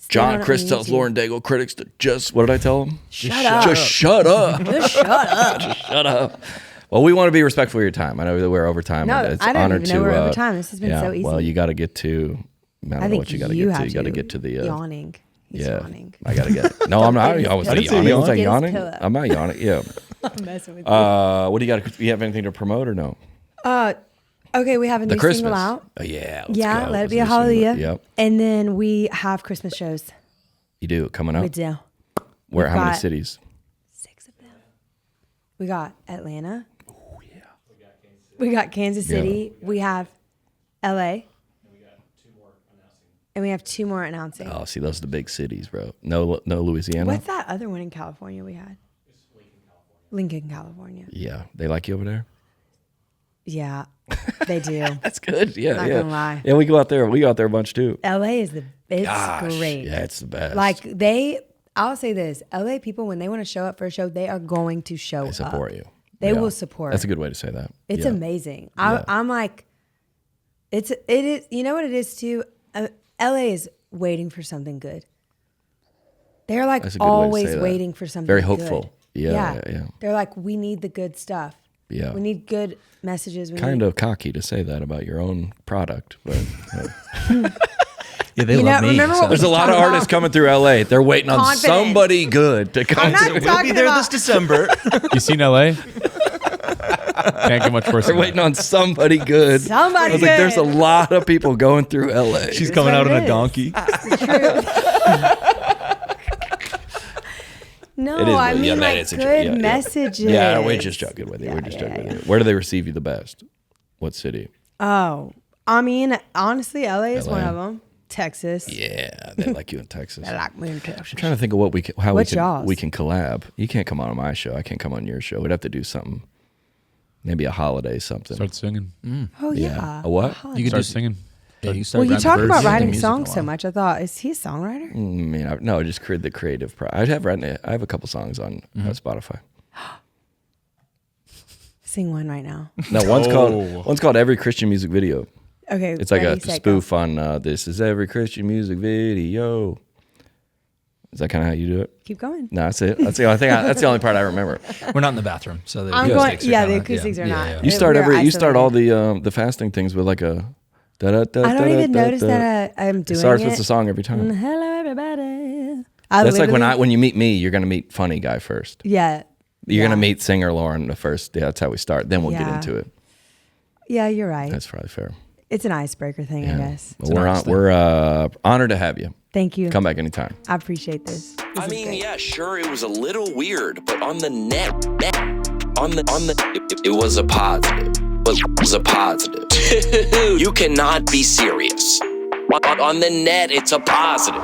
John Crist tells Lauren Daigle critics to just, what did I tell them? Shut up. Just shut up. Just shut up. Just shut up. Well, we want to be respectful of your time. I know that we're over time. No, it's I didn't honor even know to, we're over time. This has been so easy. Well, you got to get to, I don't know what you got to get to. You got to get to the... yawning. He's yawning. I got to get it. No, I'm not. I was yawning. Was I yawning? I'm not yawning. Yeah. I'm messing with you. What do you got? You have anything to promote or no? Okay, we have a new Christmas single out. Oh, yeah. Yeah, Let It Be a Hallelujah. Yep. And then we have Christmas shows. You do? Coming up? We do. Where? How many cities? 6 of them. We got Atlanta. Oh, yeah. We got Kansas City. Yeah. We have LA. And we have 2 more announcing. Oh, see, those are the big cities, bro. No Louisiana. What's that other one in California we had? It's Lincoln, California. Yeah. They like you over there? Yeah, they do. That's good. Yeah, Not gonna lie. Yeah, we go out there. We go out there a bunch too. LA is great. Yeah, it's the best. Like I'll say this: LA people, when they want to show up for a show, they are going to show up. They support you. They will support. That's a good way to say that. It's amazing. I'm like, it is. You know what it is too. LA is waiting for something good. They're like always waiting for something. Very hopeful. Good. Yeah. They're like, we need the good stuff. Yeah. We need good messages. Kind of cocky to say that about your own product, but yeah, they love me. There's a lot of artists coming through LA. They're waiting on somebody good to come through. We'll be there this December. You seen LA? Can't get much worse. They're waiting on somebody good. Somebody good. Like, there's a lot of people going through LA. She's coming out on a donkey. No, I mean like good messages. Yeah, we're just joking with you. We're just joking with you. Where do they receive you the best? What city? Oh, I mean, honestly, LA is one of them. Texas. Yeah, they like you in Texas. They like me in Texas. I'm trying to think of how we can collab. You can't come on my show. I can't come on your show. We'd have to do something. Maybe a holiday something. Start singing. Oh yeah. A what? You can start singing. Yeah, you talk about writing songs so much. I thought, is he a songwriter? No, just the creative. I have a couple songs on Spotify. Sing one right now. No, one's called Every Christian Music Video. Okay, it's like a spoof on This Is Every Christian Music Video. Is that kind of how you do it? Keep going. No, that's it. That's the only thing. That's the only part I remember. We're not in the bathroom, so the acoustics the acoustics are not. You start all the fasting things with like a. I don't even notice that I'm doing it. It starts with the song every time. Hello, everybody. That's like when you meet me, you're gonna meet funny guy first. Yeah. You're gonna meet singer Lauren the first. Yeah, that's how we start. Then we'll get into it. Yeah, you're right. That's probably fair. It's an icebreaker thing, I guess. Well, we're honored to have you. Thank you. Come back anytime. I appreciate this. I mean, yeah, sure, it was a little weird, but on the net, it was a positive. It was a positive. You cannot be serious. On the net, it's a positive.